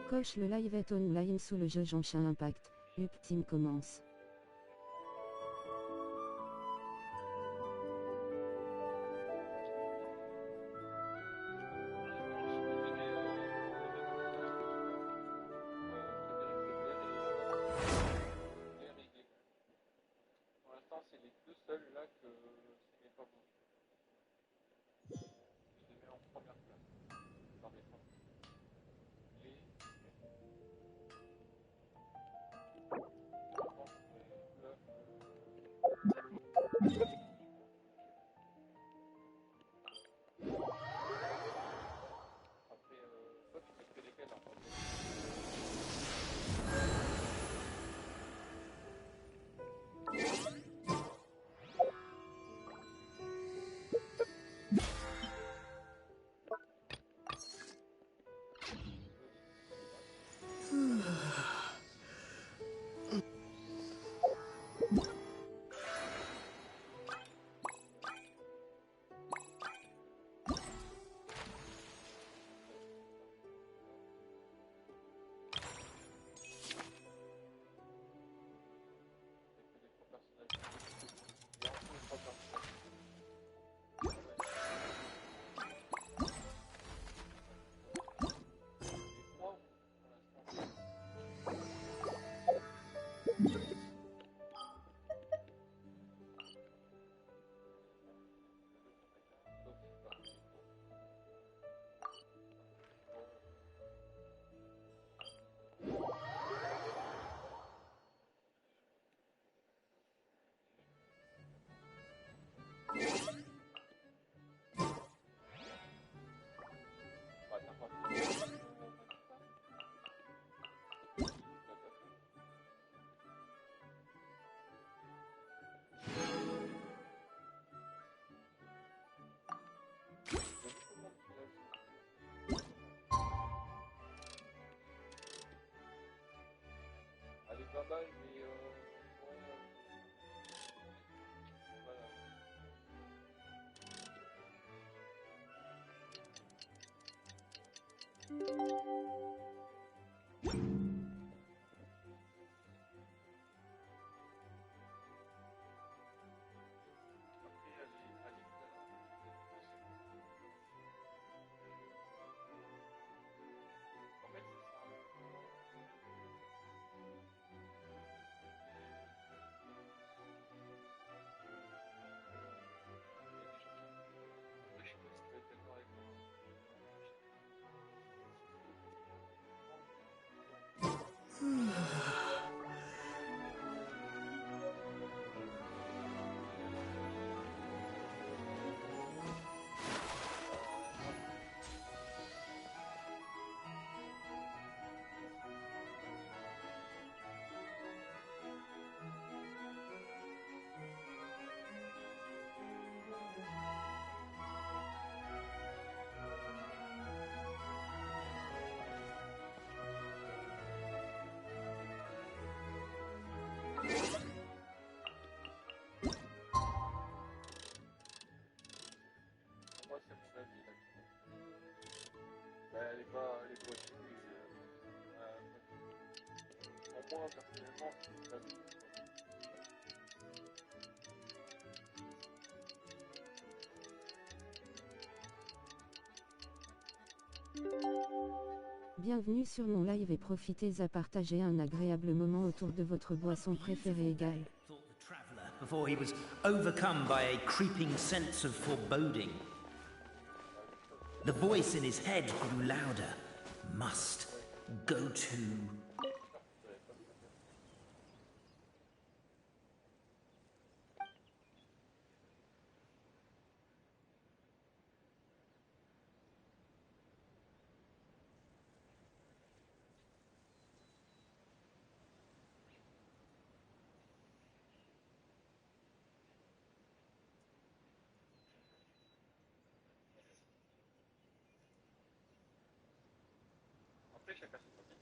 Coche le live est online sous le jeu Genshin Impact. Ultime commence. Pour l'instant, c'est les deux seuls là que c'est mes favoris. Je les mets en première place dans mes favoris. Après, toi, tu mettrais lesquels en favori? Elle est pas mal, mais voilà. Moi, c'est mon avis là. Elle est pas stupide. Pour moi, personnellement, c'est mon avis. Bienvenue sur mon live et profitez à partager un agréable moment autour de votre boisson préférée égale. Before he was overcome by a creeping sense of foreboding. The voice in his head grew louder. Must go to. Après, chacun son avis.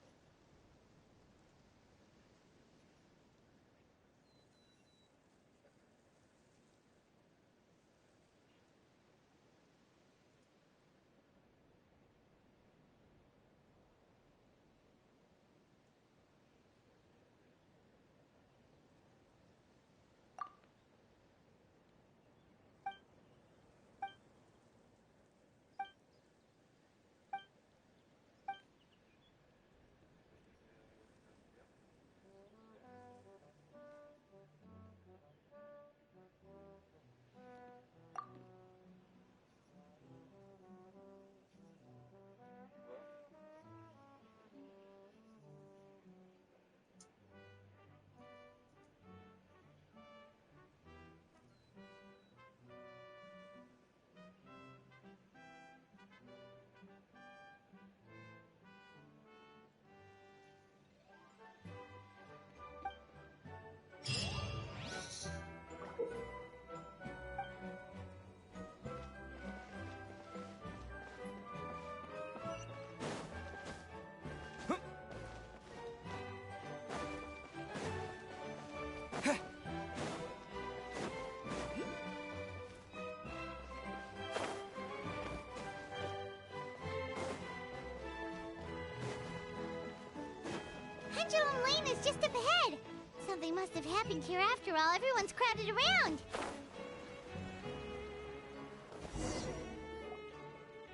Pendulum Lane is just up ahead. Something must have happened here after all. Everyone's crowded around.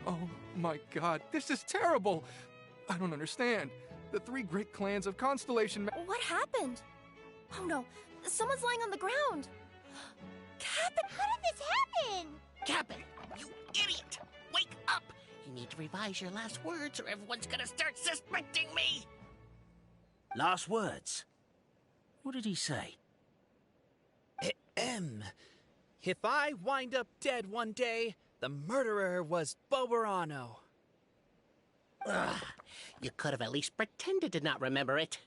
Oh my god, this is terrible! I don't understand. The three great clans of Constellation What happened? Oh no, someone's lying on the ground. Captain! How did this happen? Captain, you idiot! Wake up! You need to revise your last words or everyone's gonna start suspecting me! Last words? What did he say? If I wind up dead one day, the murderer was Boberano. Ugh, you could have at least pretended to not remember it.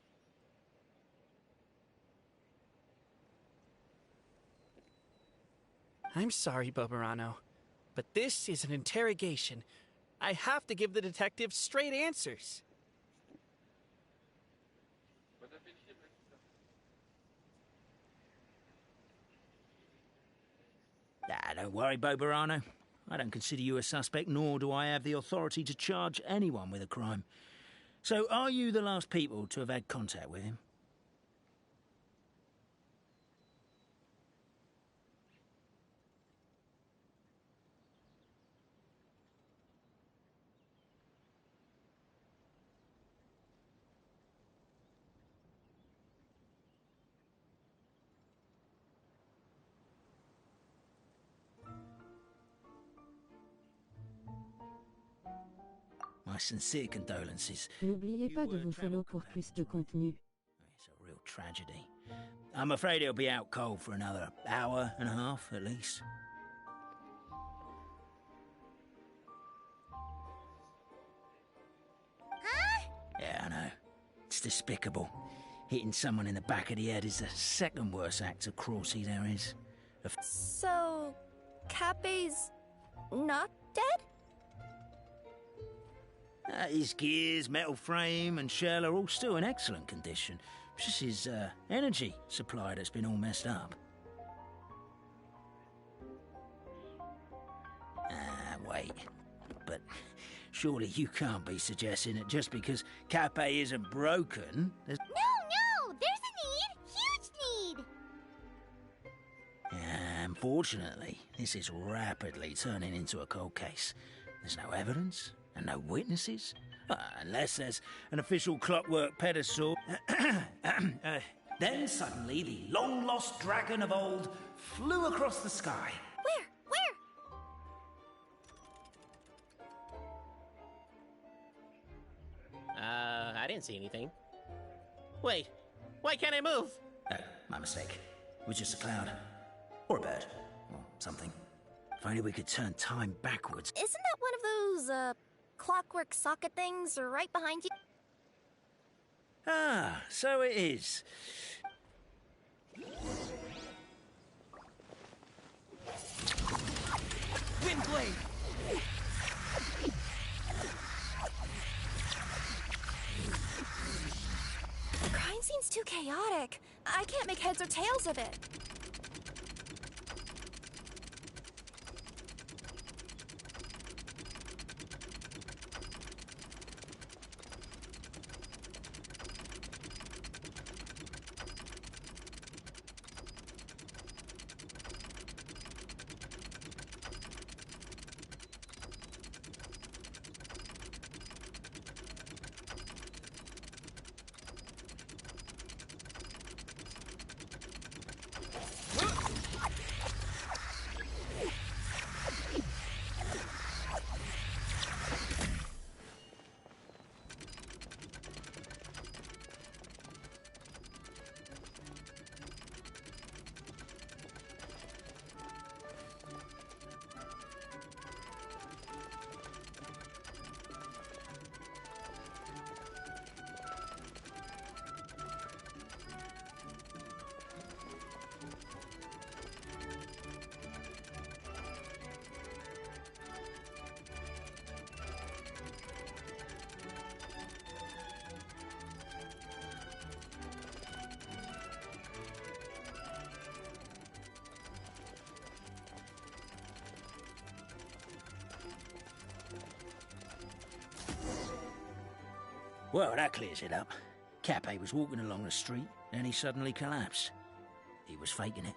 I'm sorry, Boberano, but this is an interrogation. I have to give the detective straight answers. Bon appétit, Maxime. Don't worry, Boberano. I don't consider you a suspect, nor do I have the authority to charge anyone with a crime. So, are you the last people to have had contact with him? My sincere condolences. N'oubliez pas de vous follow pour plus de contenu. It's a real tragedy. I'm afraid he'll be out cold for another hour and a half, at least. Huh? Yeah, I know. It's despicable. Hitting someone in the back of the head is the second worst act of cruelty there is. So, Cappe's not dead? His gears, metal frame and shell are all still in excellent condition. It's just his energy supply that's been all messed up. Wait. But surely you can't be suggesting that just because Cappe isn't broken, there's... No! There's a need! Huge need! Unfortunately, this is rapidly turning into a cold case. There's no evidence and no witnesses. Unless there's an official clockwork pedestal. Then suddenly the long-lost dragon of old flew across the sky. Where? I didn't see anything. Wait, why can't I move? Oh, my mistake. It was just a cloud. Or a bird. Or something. If only we could turn time backwards. Isn't that one of those, clockwork socket things right behind you? Ah, so it is. Windblade! The crime scene's too chaotic. I can't make heads or tails of it. Well, that clears it up. Cappe was walking along the street, then he suddenly collapsed. He was faking it.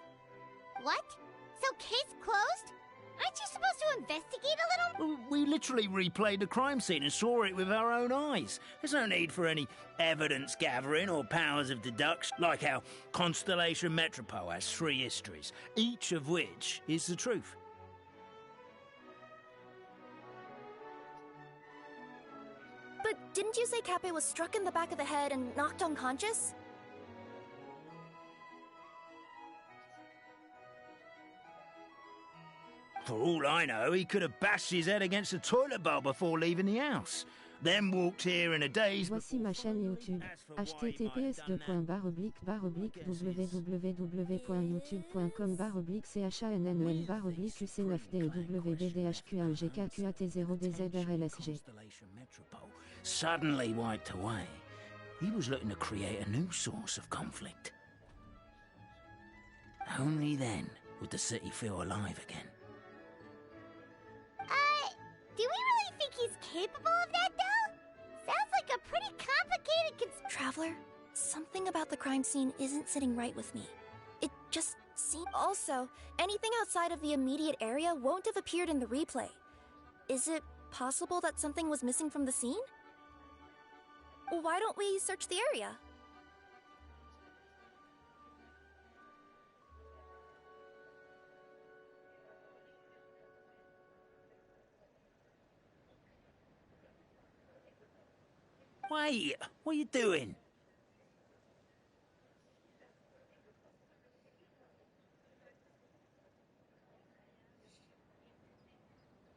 What? So case closed? Aren't you supposed to investigate a little? Well, we literally replayed the crime scene and saw it with our own eyes. There's no need for any evidence gathering or powers of deduction, like how Constellation Metropole has 3 histories, each of which is the truth. But didn't you say Cappe was struck in the back of the head and knocked unconscious? For all I know, he could have bashed his head against the toilet bowl before leaving the house. Then walked here in a daze. Voici ma chaîne YouTube. https://www.youtube.com/cnfdewbdhq1gkqat0dzrlsg. Suddenly wiped away. He was looking to create a new source of conflict. Only then would the city feel alive again. Do we really think he's capable of that, though? Sounds like a pretty complicated Traveler, something about the crime scene isn't sitting right with me. It just seems... Also, anything outside of the immediate area won't have appeared in the replay. Is it possible that something was missing from the scene? Why don't we search the area? Wait, what are you doing?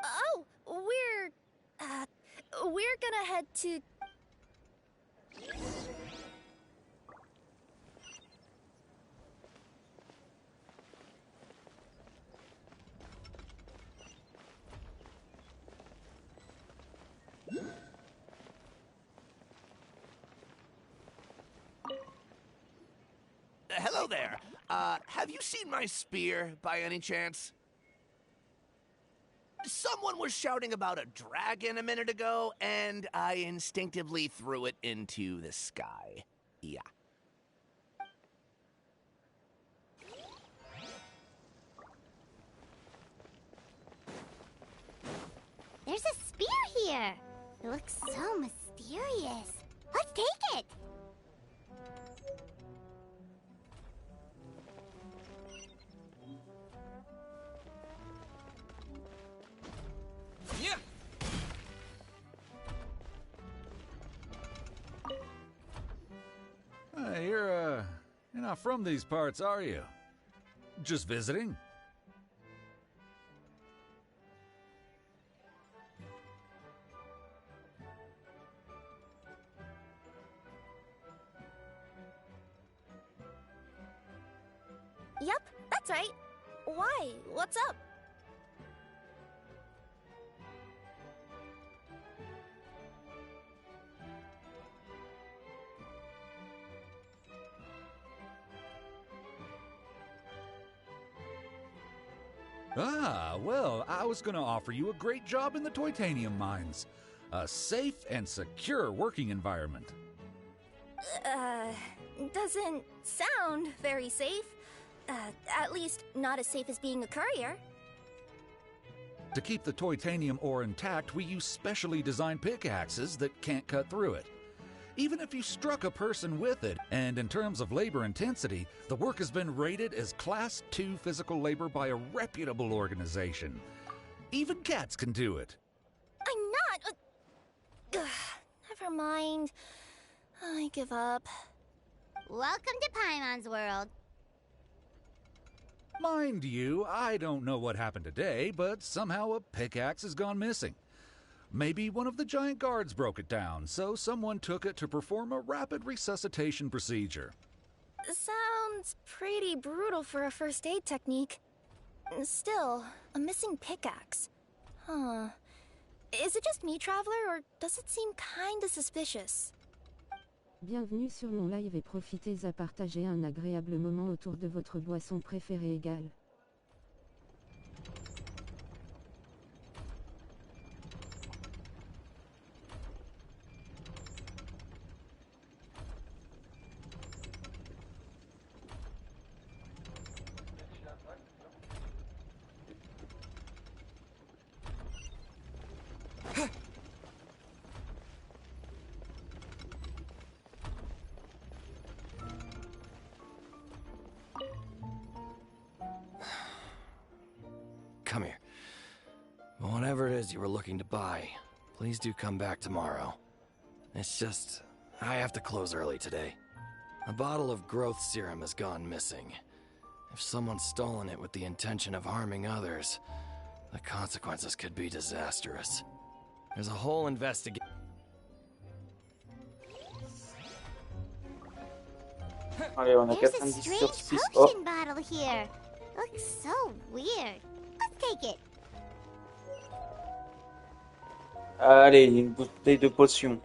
Oh, we're gonna head to... Hello there. Have you seen my spear by any chance? Someone was shouting about a dragon a minute ago, and I instinctively threw it into the sky. Yeah. There's a spear here. It looks so mysterious. Let's take it. Yeah! You're not from these parts, are you? Just visiting? Yep, that's right. Why? What's up? Well, I was gonna offer you a great job in the Titanium mines. A safe and secure working environment. Doesn't sound very safe. At least not as safe as being a courier. To keep the Titanium ore intact, we use specially designed pickaxes that can't cut through it. Even if you struck a person with it, and in terms of labor intensity, the work has been rated as Class 2 physical labor by a reputable organization. Even cats can do it. I'm not... never mind. I give up. Welcome to Paimon's world. Mind you, I don't know what happened today, but somehow a pickaxe has gone missing. Maybe one of the giant guards broke it down, so someone took it to perform a rapid resuscitation procedure. Sounds pretty brutal for a first aid technique. Still, a missing pickaxe. Huh. Is it just me, Traveler, or does it seem kinda suspicious? Bienvenue sur mon live et profitez à partager un agréable moment autour de votre boisson préférée égale. come here. Whatever it is you were looking to buy, please do come back tomorrow. It's just, I have to close early today. A bottle of growth serum has gone missing. If someone's stolen it with the intention of harming others, the consequences could be disastrous. There's a whole investigation. Allez, on a There's a 90 sur strange 6. potion Oh, bottle here. Looks so weird. Let's take it. allez, une bouteille de potion.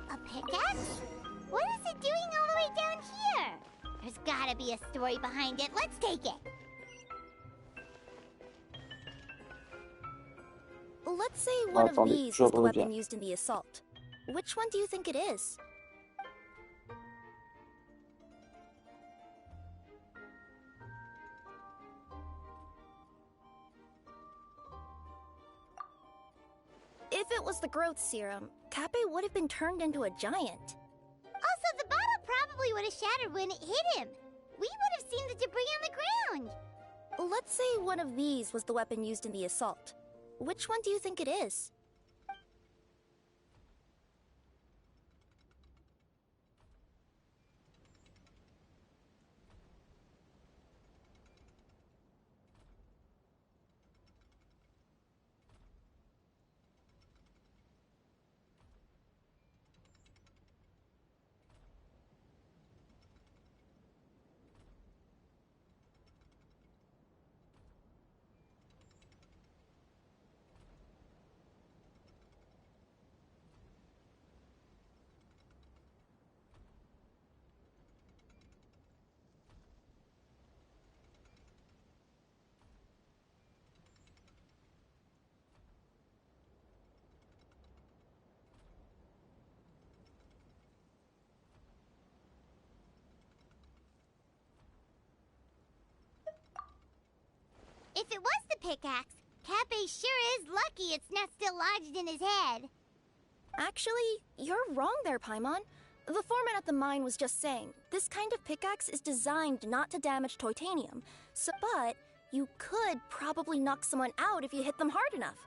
A pickaxe? What is it doing all the way down here? There's gotta be a story behind it. Let's take it. Let's say one of Attendez, these je was the reviens. weapon used in the assault. Which one do you think it is? If it was the growth serum, Kappe would have been turned into a giant. Also, the bottle probably would have shattered when it hit him. We would have seen the debris on the ground. Let's say one of these was the weapon used in the assault. Which one do you think it is? If it was the pickaxe, Kappe sure is lucky it's not still lodged in his head. Actually, you're wrong there, Paimon. The foreman at the mine was just saying, this kind of pickaxe is designed not to damage titanium. But you could probably knock someone out if you hit them hard enough.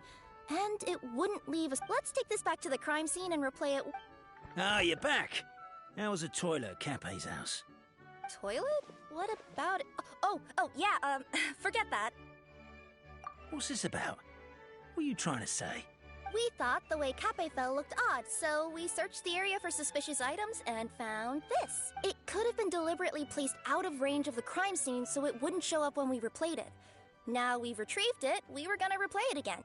And it wouldn't leave us. Let's take this back to the crime scene and replay it. Ah, you're back. How was the toilet at Cappe's house? Toilet? What about it? Oh, yeah, forget that. What's this about? What are you trying to say? We thought the way Kappe fell looked odd, so we searched the area for suspicious items and found this. It could have been deliberately placed out of range of the crime scene so it wouldn't show up when we replayed it. Now we've retrieved it, we were gonna replay it again.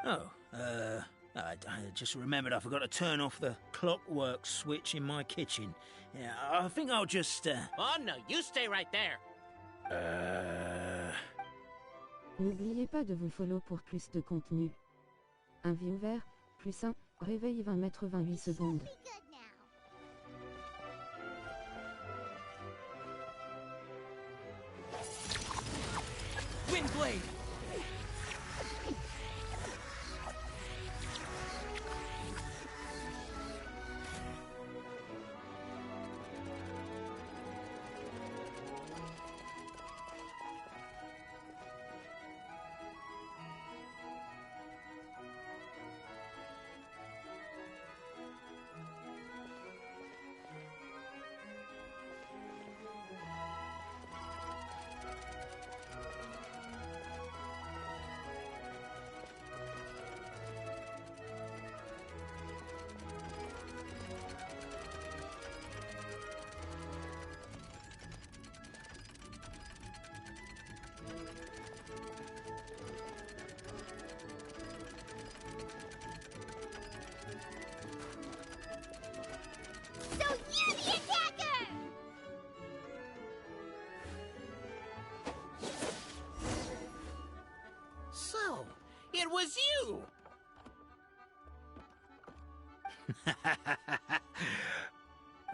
I just remembered I forgot to turn off the clockwork switch in my kitchen. Yeah, I think I'll just, Oh, no, you stay right there. N'oubliez pas de vous follow pour plus de contenu. Un viewer, plus 1, réveil 20 mètres 28 secondes. Be good now. Windblade! So you're the attacker! So, it was you!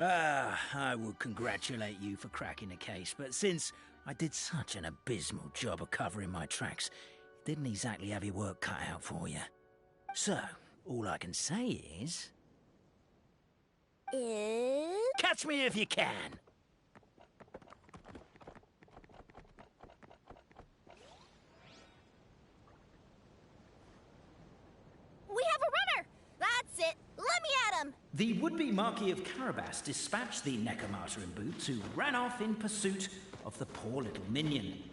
I would congratulate you for cracking the case, but since I did such an abysmal job of covering my tracks, it didn't exactly have your work cut out for you. So, all I can say is... is... Catch me if you can. We have a runner! That's it! Let me at him! The would-be Marquis of Carabas dispatched the Necromata in boots, who ran off in pursuit of the poor little minion.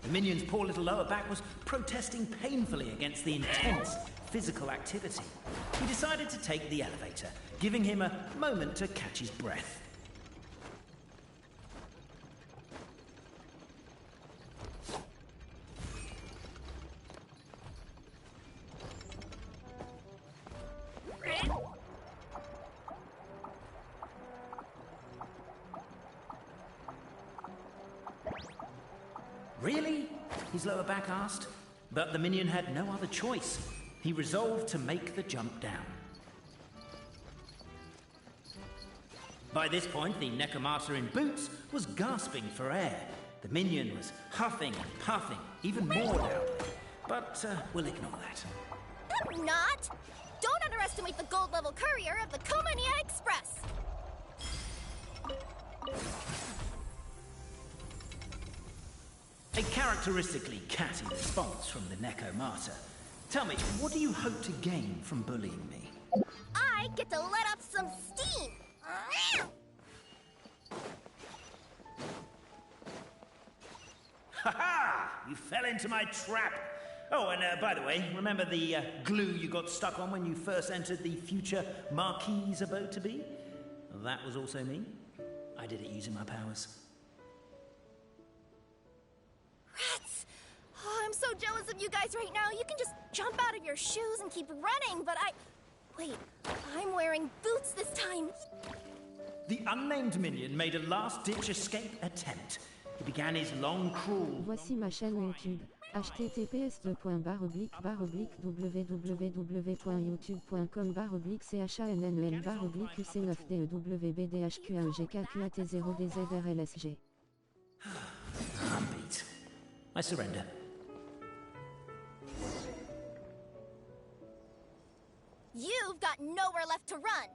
The minion's poor little lower back was protesting painfully against the intense physical activity. He decided to take the elevator, giving him a moment to catch his breath. Really? His lower back asked. But the minion had no other choice. He resolved to make the jump down. By this point, the Necromata in boots was gasping for air. The minion was huffing and puffing, even more loudly. But we'll ignore that. I'm not! Don't underestimate the gold-level courier of the Komania Express! A characteristically catty response from the Necromata. Tell me, what do you hope to gain from bullying me? I get to let off some steam! Ha-ha! You fell into my trap! Oh, and by the way, remember the glue you got stuck on when you first entered the future Marquis's abode-to-be? That was also me. I did it using my powers. Rats! Oh, I'm so jealous of you guys right now. You can just jump out of your shoes and keep running, but Wait, I'm wearing boots this time. The unnamed minion made a last-ditch escape attempt. He began his long crawl. Voici ma chaîne YouTube. https://www.youtube.com/uc9dewbdhq1G4UT0DZRLSG. I'm beat. I surrender. You've got nowhere left to run.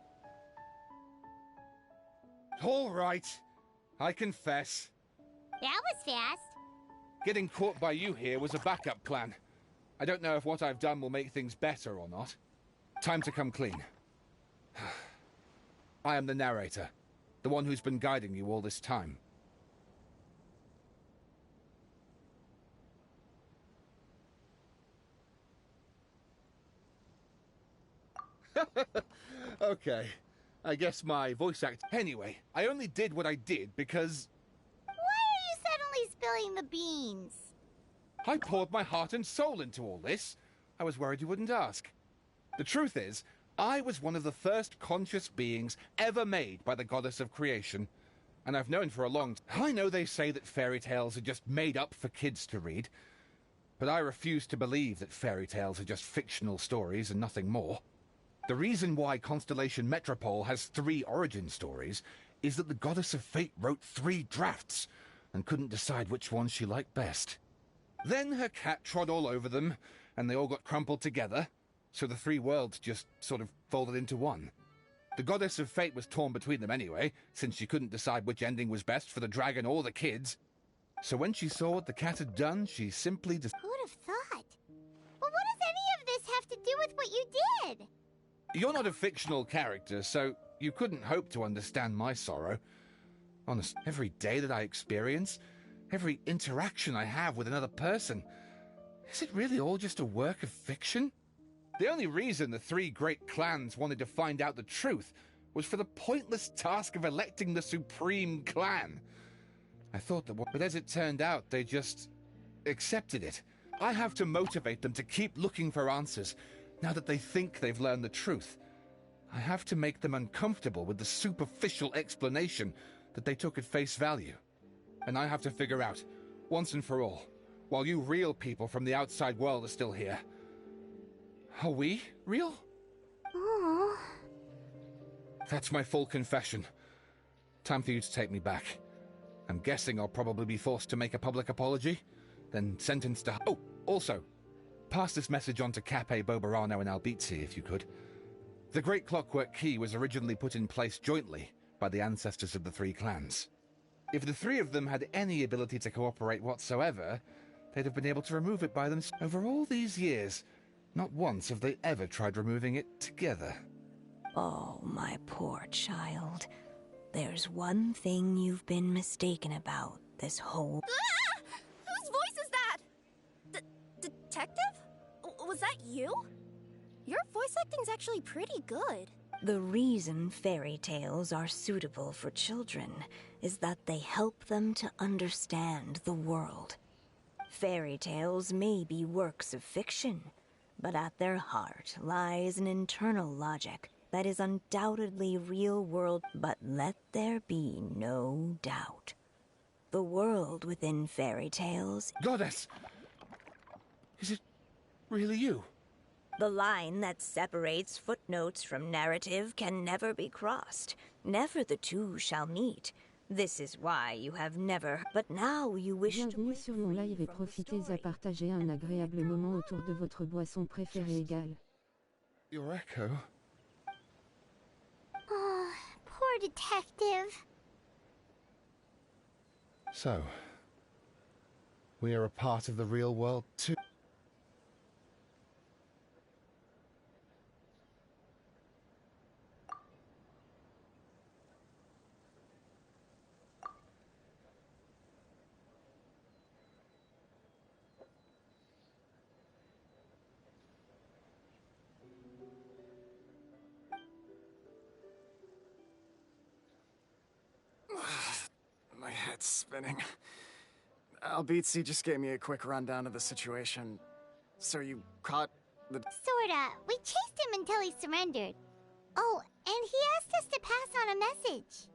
All right. I confess. That was fast. Getting caught by you here was a backup plan. I don't know if what I've done will make things better or not. Time to come clean. I am the narrator, the one who's been guiding you all this time. Okay, I guess my voice act... Anyway, I only did what I did because... Why are you suddenly spilling the beans? I poured my heart and soul into all this. I was worried you wouldn't ask. The truth is, I was one of the first conscious beings ever made by the goddess of creation. And I've known for a long time. I know they say that fairy tales are just made up for kids to read. But I refuse to believe that fairy tales are just fictional stories and nothing more. The reason why Constellation Metropole has 3 origin stories is that the Goddess of Fate wrote 3 drafts and couldn't decide which one she liked best. Then her cat trod all over them, and they all got crumpled together, so the 3 worlds just sort of folded into one. The Goddess of Fate was torn between them anyway, since she couldn't decide which ending was best for the dragon or the kids. So when she saw what the cat had done, she simply just... Who'd have thought? Well, what does any of this have to do with what you did? You're not a fictional character, so you couldn't hope to understand my sorrow. Honest, every day that I experience, every interaction I have with another person, is it really all just a work of fiction? The only reason the 3 great clans wanted to find out the truth was for the pointless task of electing the supreme clan. I thought that, but as it turned out, they just accepted it. I have to motivate them to keep looking for answers, now that they think they've learned the truth. I have to make them uncomfortable with the superficial explanation that they took at face value. And I have to figure out, once and for all, while you real people from the outside world are still here, are we real? Oh, That's my full confession. Time for you to take me back. I'm guessing I'll probably be forced to make a public apology, then sentenced to... Oh, also, pass this message on to Cape, Bobarano, and Albizzi, if you could. The Great Clockwork Key was originally put in place jointly by the ancestors of the three clans. If the three of them had any ability to cooperate whatsoever, they'd have been able to remove it by themselves. Over all these years, not once have they ever tried removing it together. Oh, my poor child. There's one thing you've been mistaken about this whole... Ah! Whose voice is that? Detective? Was that you? Your voice acting's actually pretty good. The reason fairy tales are suitable for children is that they help them to understand the world. Fairy tales may be works of fiction, but at their heart lies an internal logic that is undoubtedly real world. But let there be no doubt. The world within fairy tales... Goddess! Is it really you? The line that separates footnotes from narrative can never be crossed. Never the two shall meet. This is why you have never... But now you wish to... Bienvenue sur mon live et profitez à partager un agréable moment autour de votre boisson préférée égale. Your echo? Oh, poor detective. So, we are a part of the real world too. My head's spinning. Albizzi just gave me a quick rundown of the situation. So you caught the... Sorta. We chased him until he surrendered. Oh, and he asked us to pass on a message.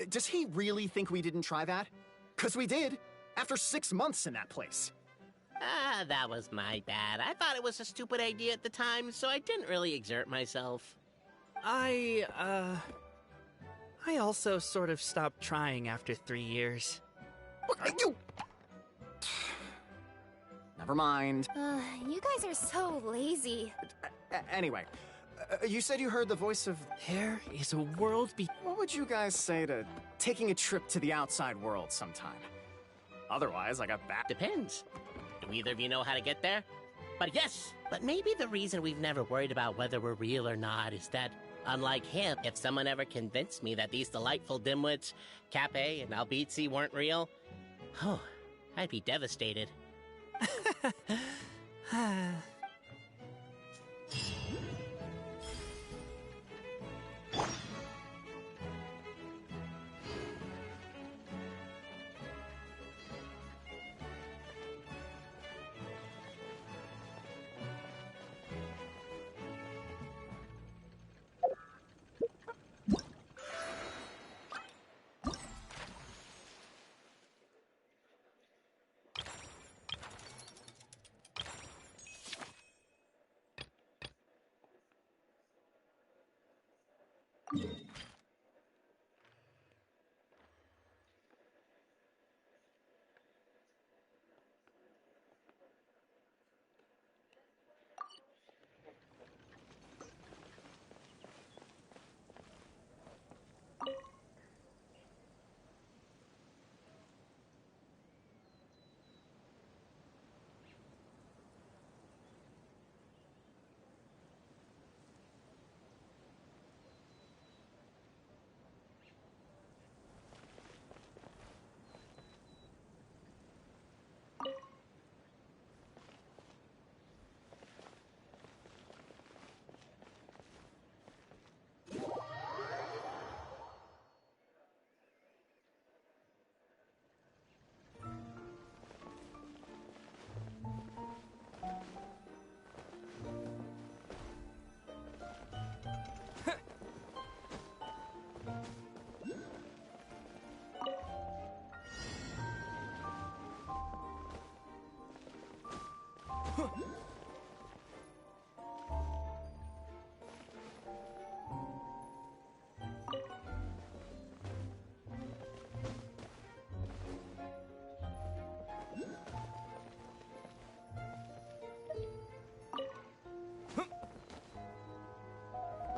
Does he really think we didn't try that? 'Cause we did, after 6 months in that place. Ah, that was my bad. I thought it was a stupid idea at the time, so I didn't really exert myself. I also sort of stopped trying after 3 years. You... Never mind. You guys are so lazy. Anyway, you said you heard the voice of... There is a world What would you guys say to taking a trip to the outside world sometime? Otherwise, I got back... Depends. Do either of you know how to get there? But yes! But maybe the reason we've never worried about whether we're real or not is that, unlike him, if someone ever convinced me that these delightful dimwits, Cape and Albizzi, weren't real, oh, I'd be devastated.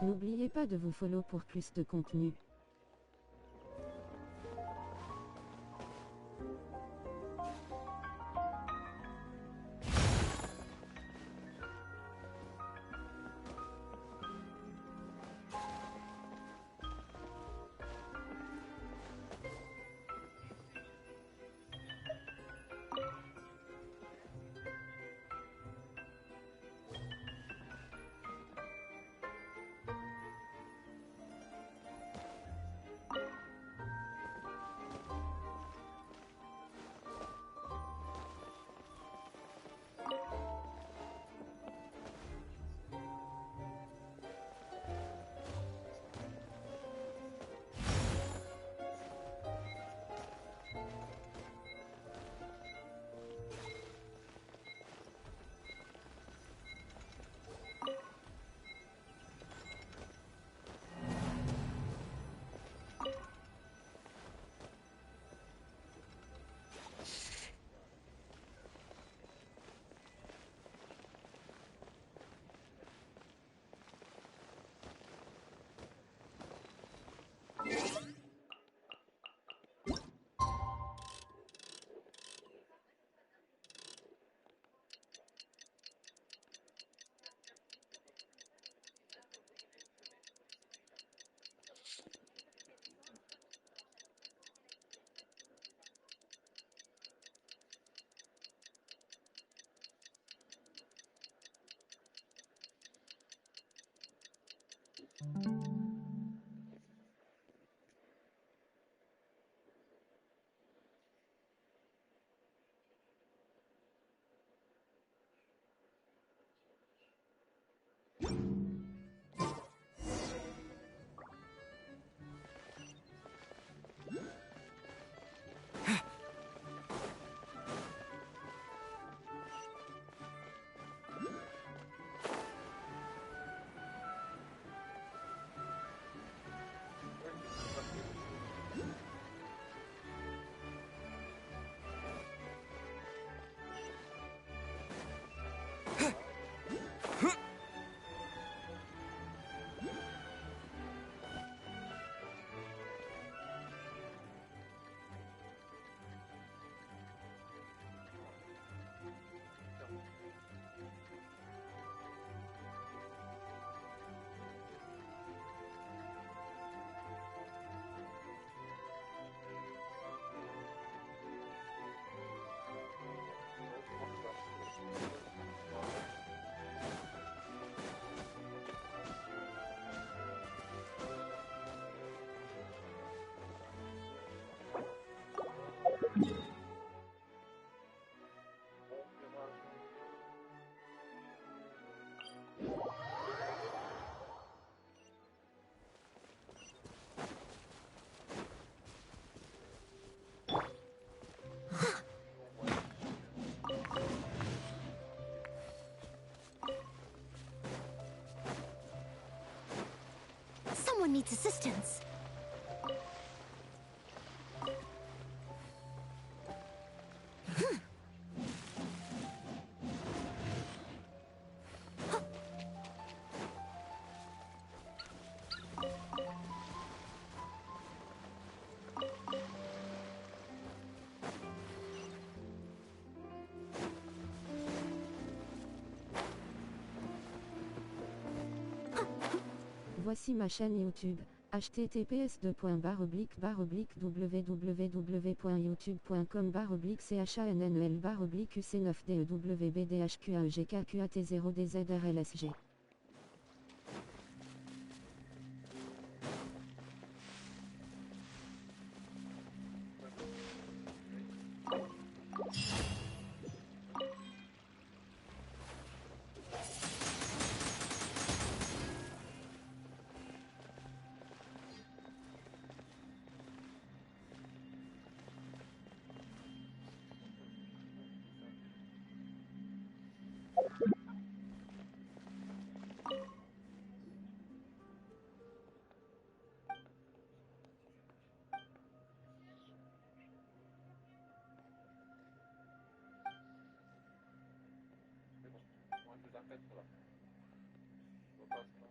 N'oubliez pas de vous follow pour plus de contenu. Someone needs assistance. Voici ma chaîne YouTube. https://www.youtube.com/uc9dewbdhqaegkqat0dzrlsg. Moi, je vous arrête là. Je repasse là.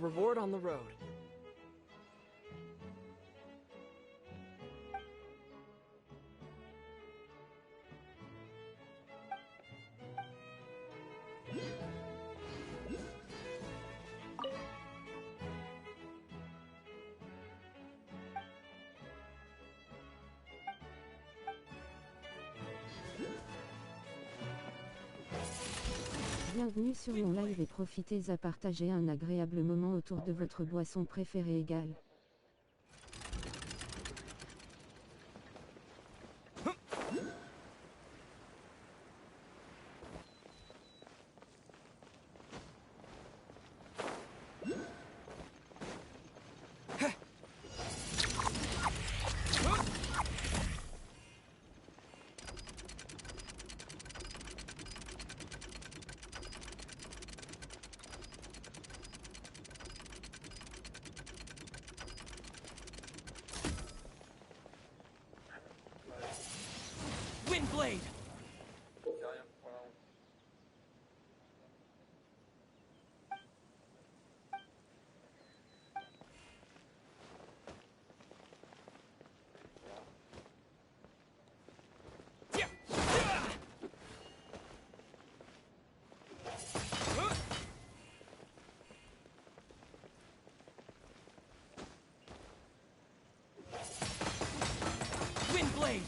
reward on the road. Bienvenue sur mon live et profitez à partager un agréable moment autour de votre boisson préférée égale. Windblade! Windblade!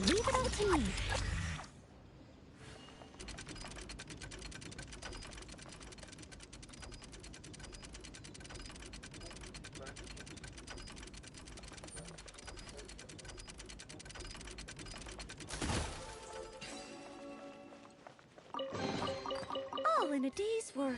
Leave it all to me. All in a day's work.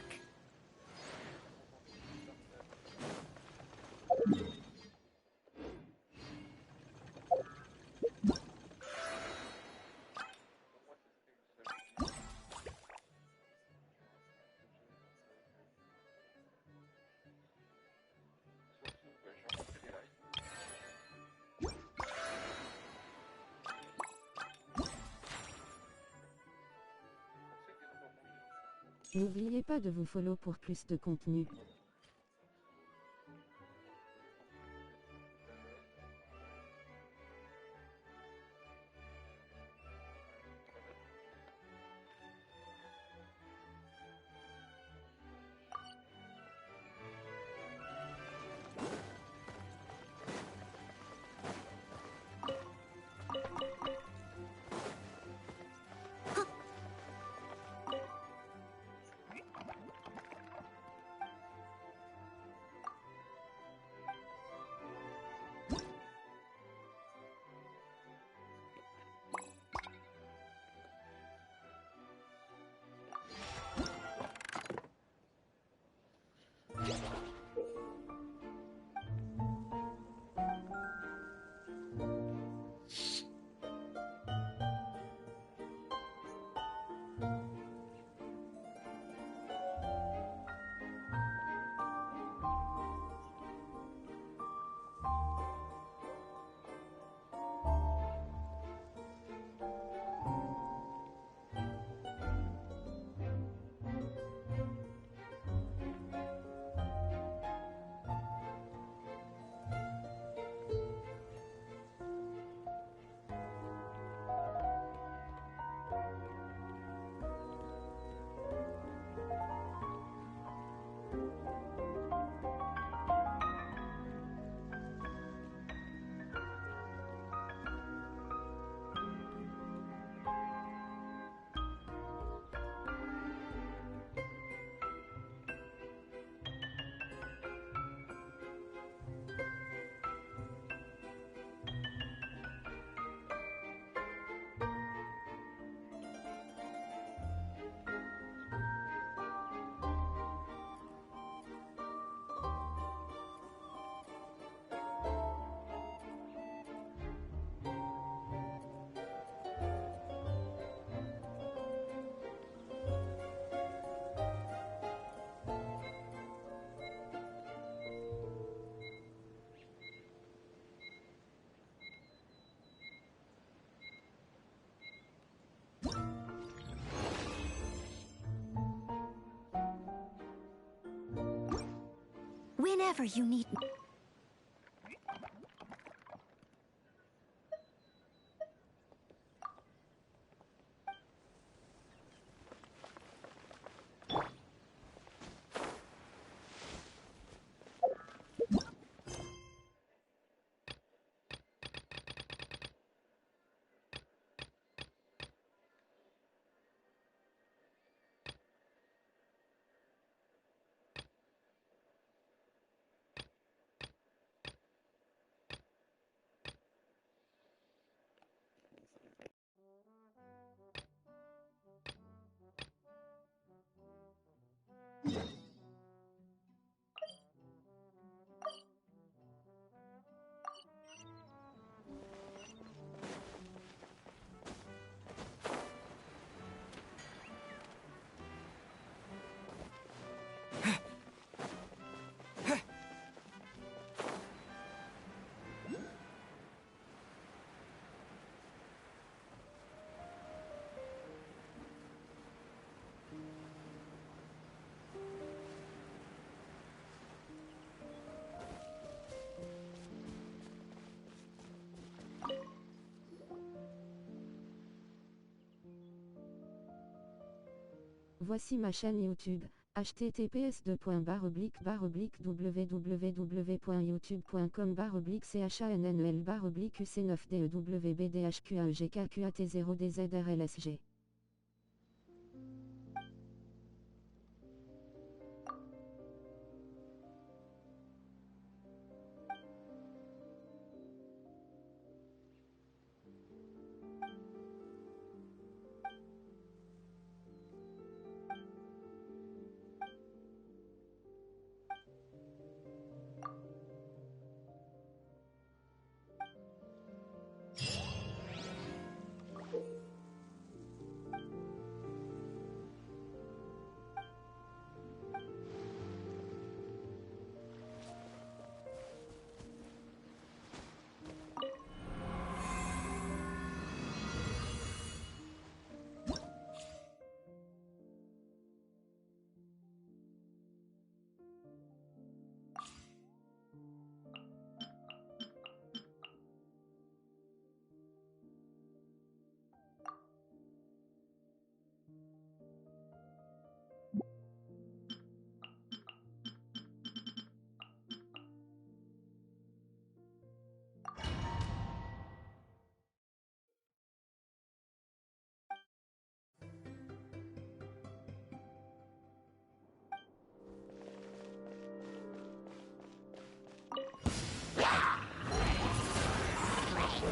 N'oubliez pas de vous follow pour plus de contenu. whenever you need me. Voici ma chaîne YouTube, https://www.youtube.com/ucnef-ucnefdewbdhqaegkat0dzrlsg.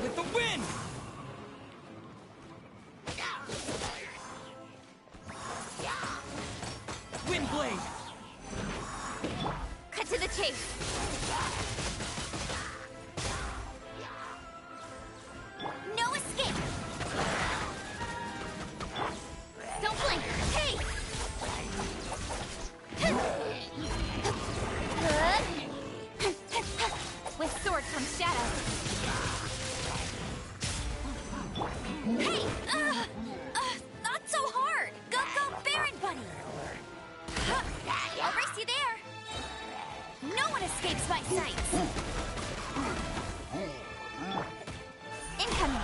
With the wind! Wind blade! Cut to the chase! No escape! Don't blink! Hey! With sword comes shadow. Hey! Not so hard! Go, Baron Buddy! I'll race you there! No one escapes my sights! Incoming!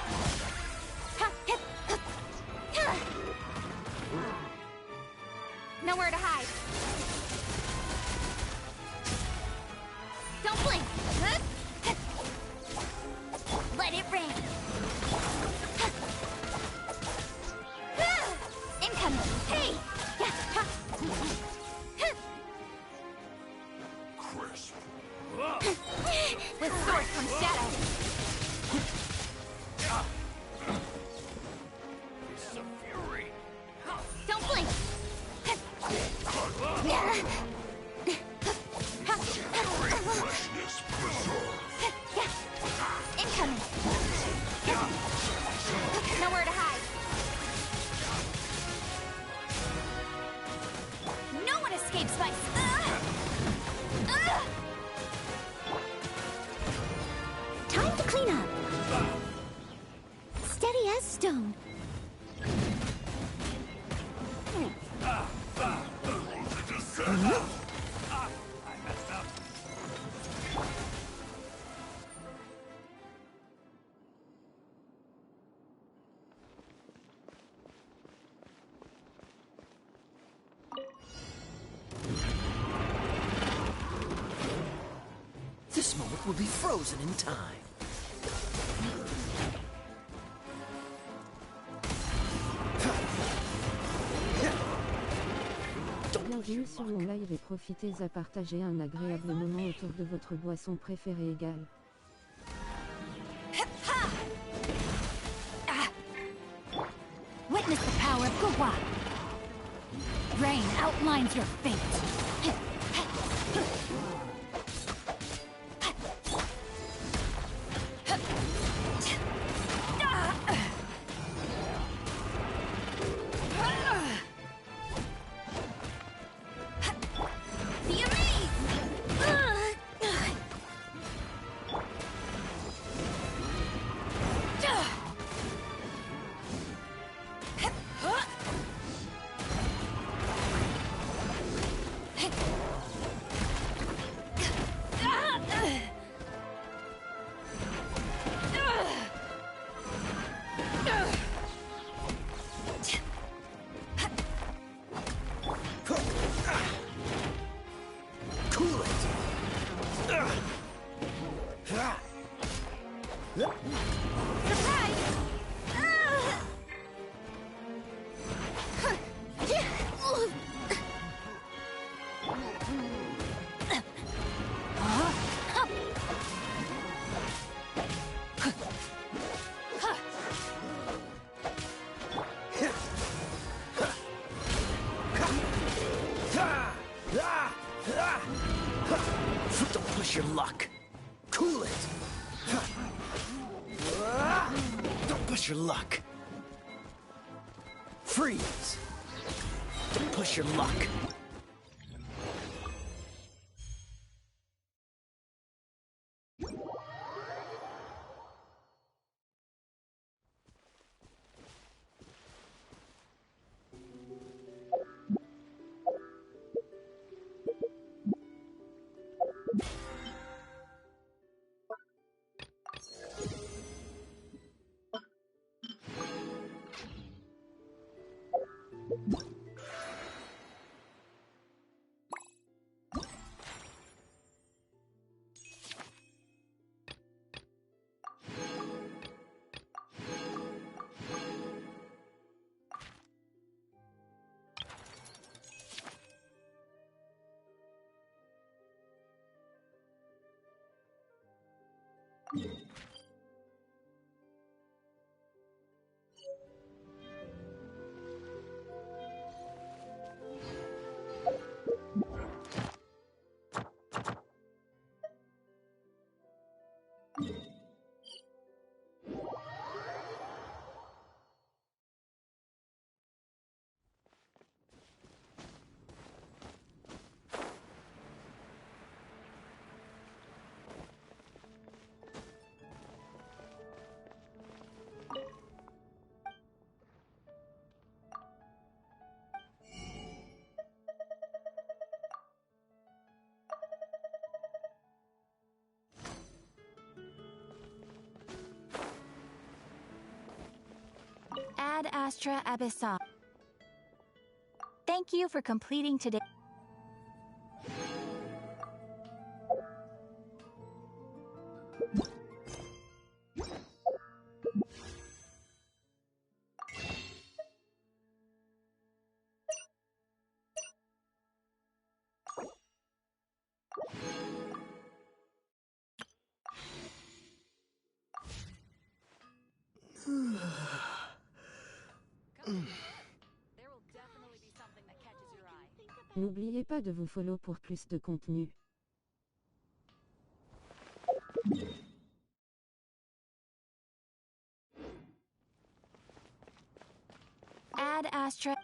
Nowhere to hide. Don't blink! Let it rain! Incoming! Hey! Crisp. With sword comes shadow. It's a fury. Don't blink! Freshness preserved. Incoming! Nowhere to hide. No one escapes my... Time to clean up. Steady as stone. I messed up. This moment will be frozen in time. Bienvenue sur mon live et profitez à partager un agréable moment autour de votre boisson préférée égale. Witness the power of Gua. Rain outlines your fate. Don't push your luck. Cool it. Don't push your luck. Freeze. Don't push your luck. Ad Astra Abyssal. Thank you for completing today. N'oubliez pas de vous follow pour plus de contenu. Ad Astra.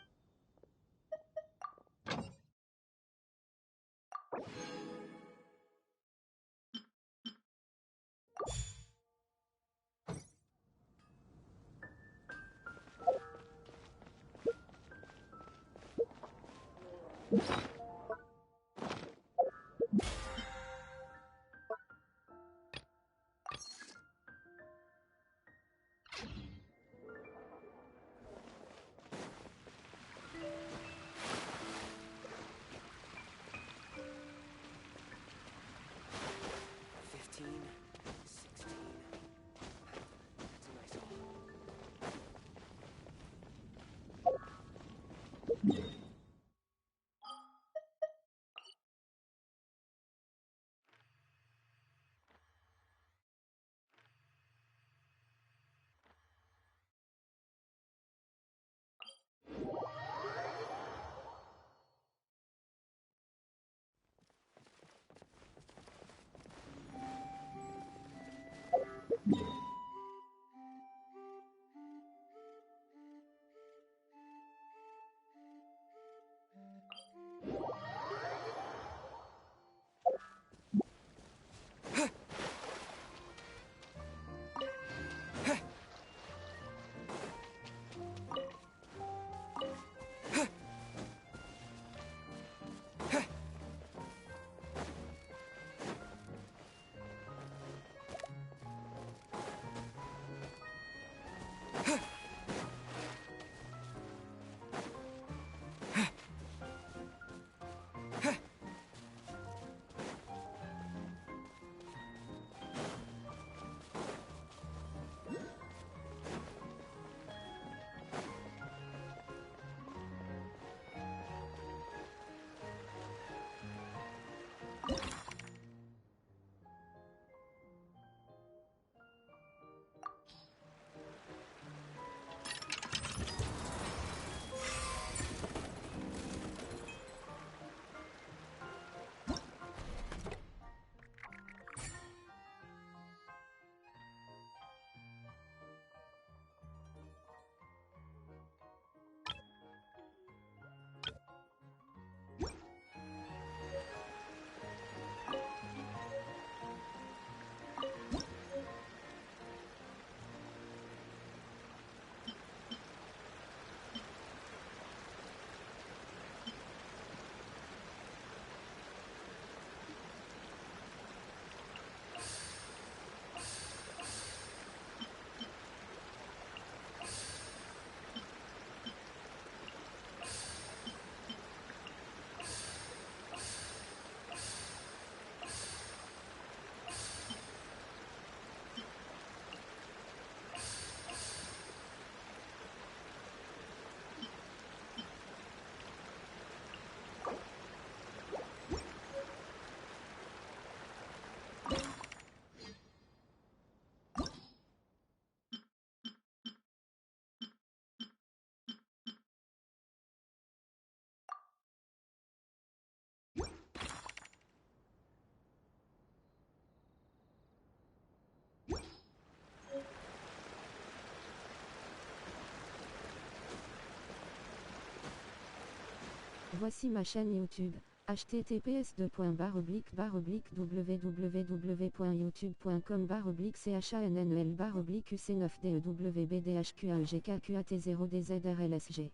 Voici ma chaîne YouTube. https://www.youtube.com/ucnelf-uc9devbdhqaegqat0dzrlsg.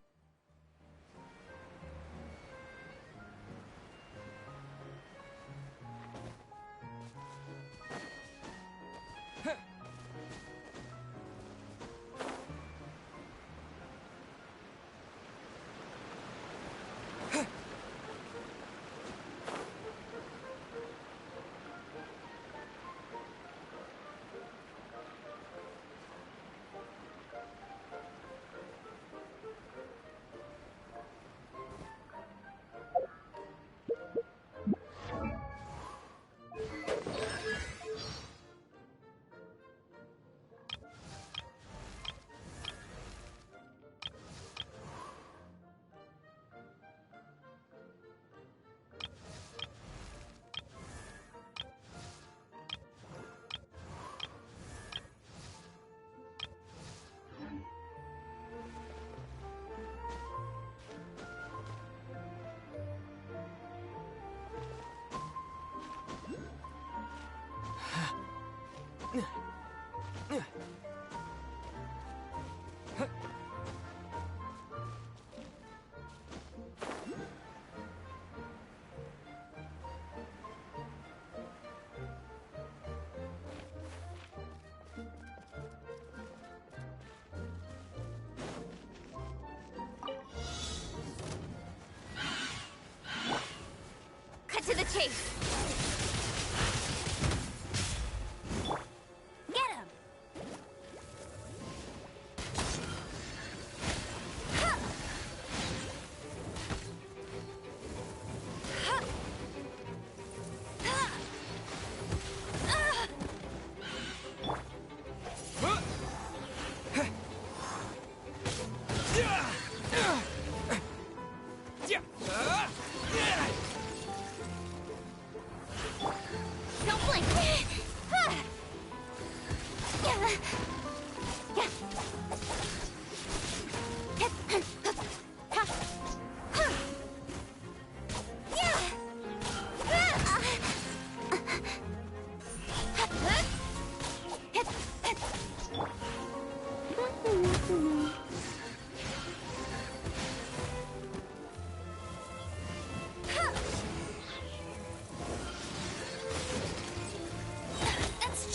Cut to the chase! Get him!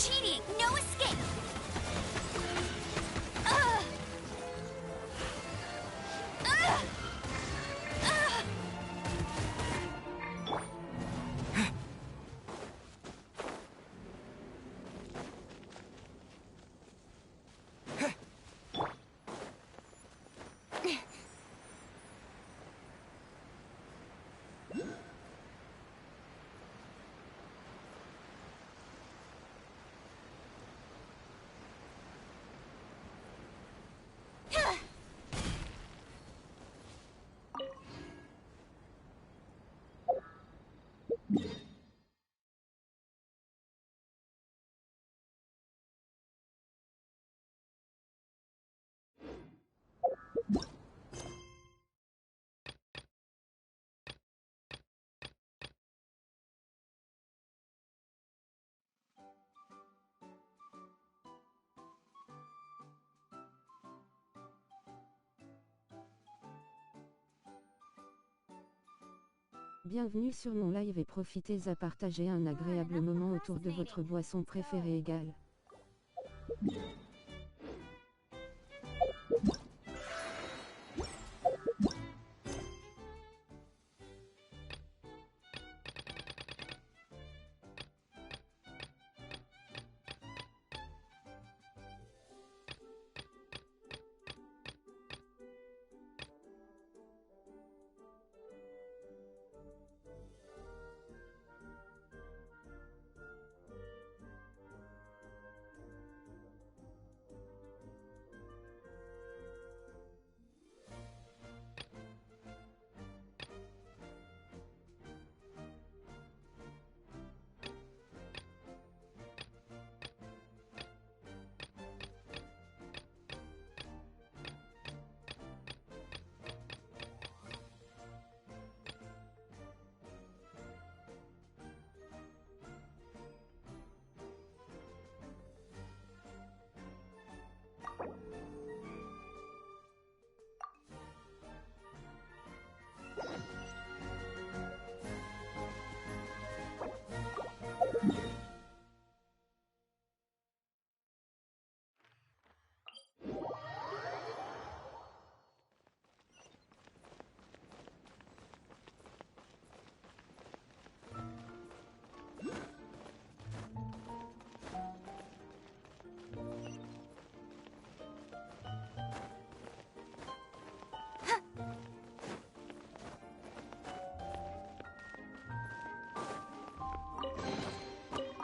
cheating! No escape! Bienvenue sur mon live et profitez à partager un agréable moment autour de votre boisson préférée égale.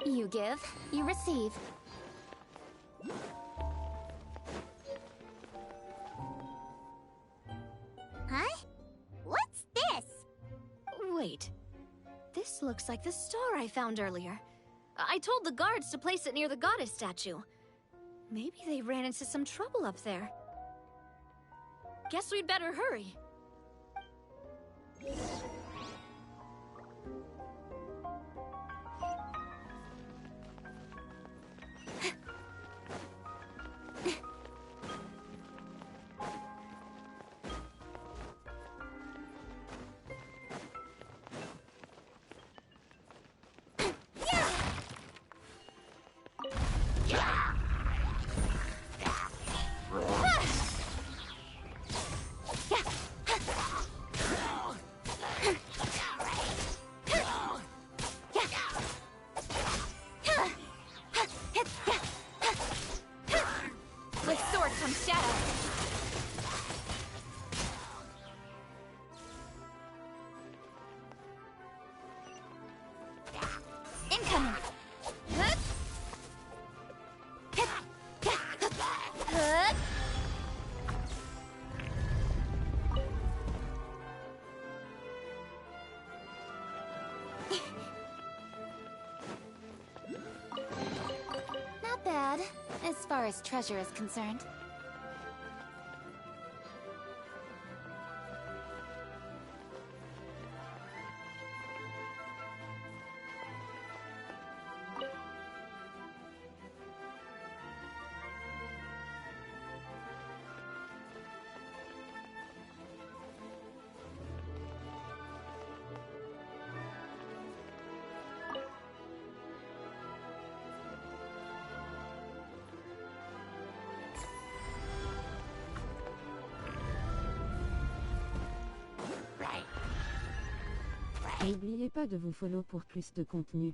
You give, you receive. Huh? What's this? Wait. This looks like the star I found earlier. I told the guards to place it near the goddess statue. Maybe they ran into some trouble up there. Guess we'd better hurry. With sword comes shadow. Incoming. Not bad, as far as treasure is concerned. N'oubliez pas de vous follow pour plus de contenu.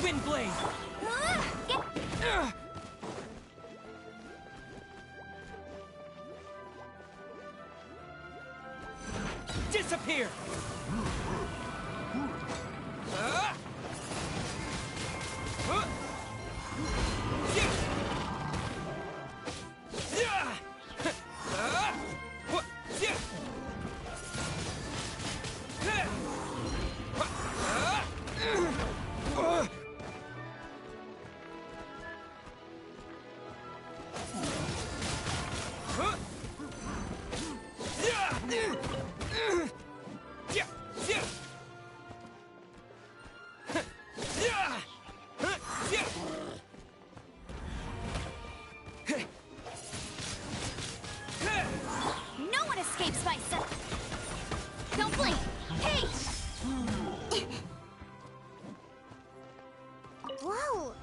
Windblade! Disappear! No one escapes my sight! Don't blink! Hey! Whoa!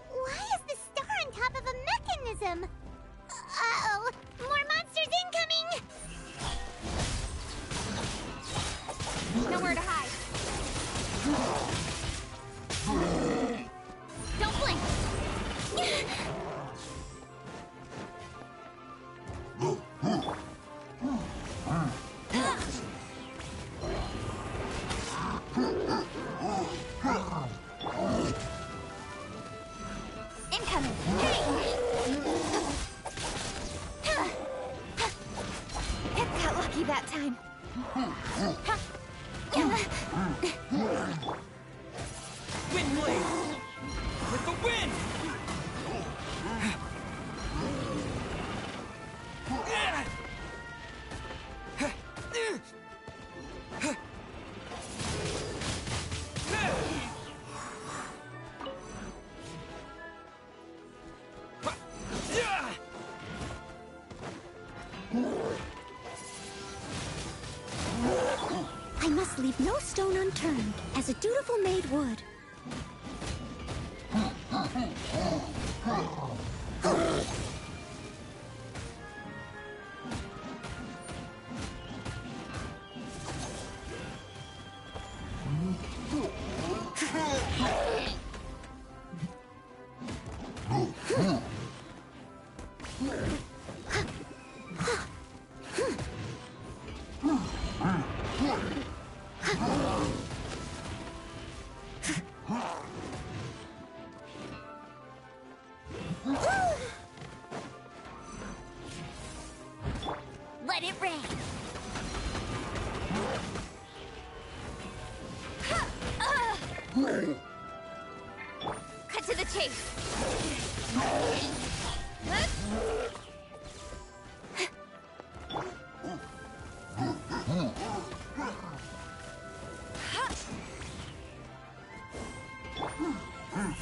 Why is the star on top of a mechanism? Uh-oh! More monsters incoming! Nowhere to hide. Don't blink! Incoming! It got lucky that time. Windblade! With the wind! I must leave no stone unturned, as a dutiful maid would. Let it rain! Cut to the chase!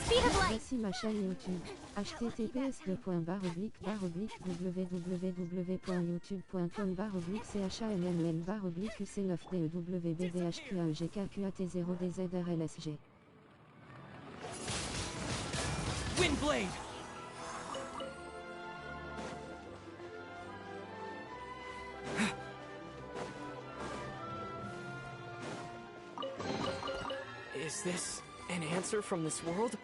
Speed of light! Voici ma chaîne YouTube. https://www.youtube.com/uc9dewbdhqaegk0dzrlsg. Windblade! Is this an answer from this world?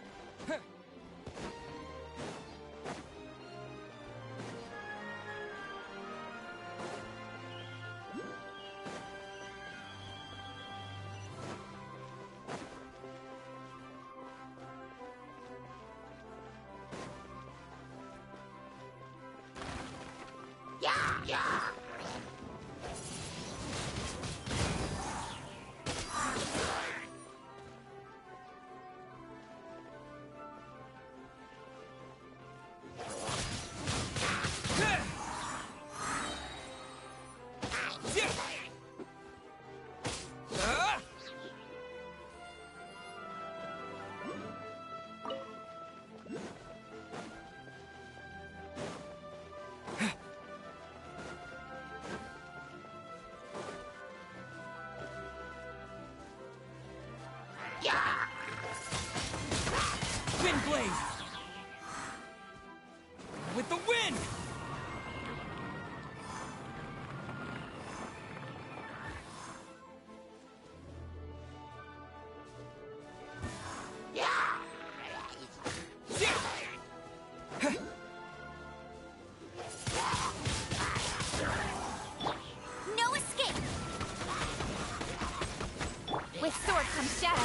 comes Shadow.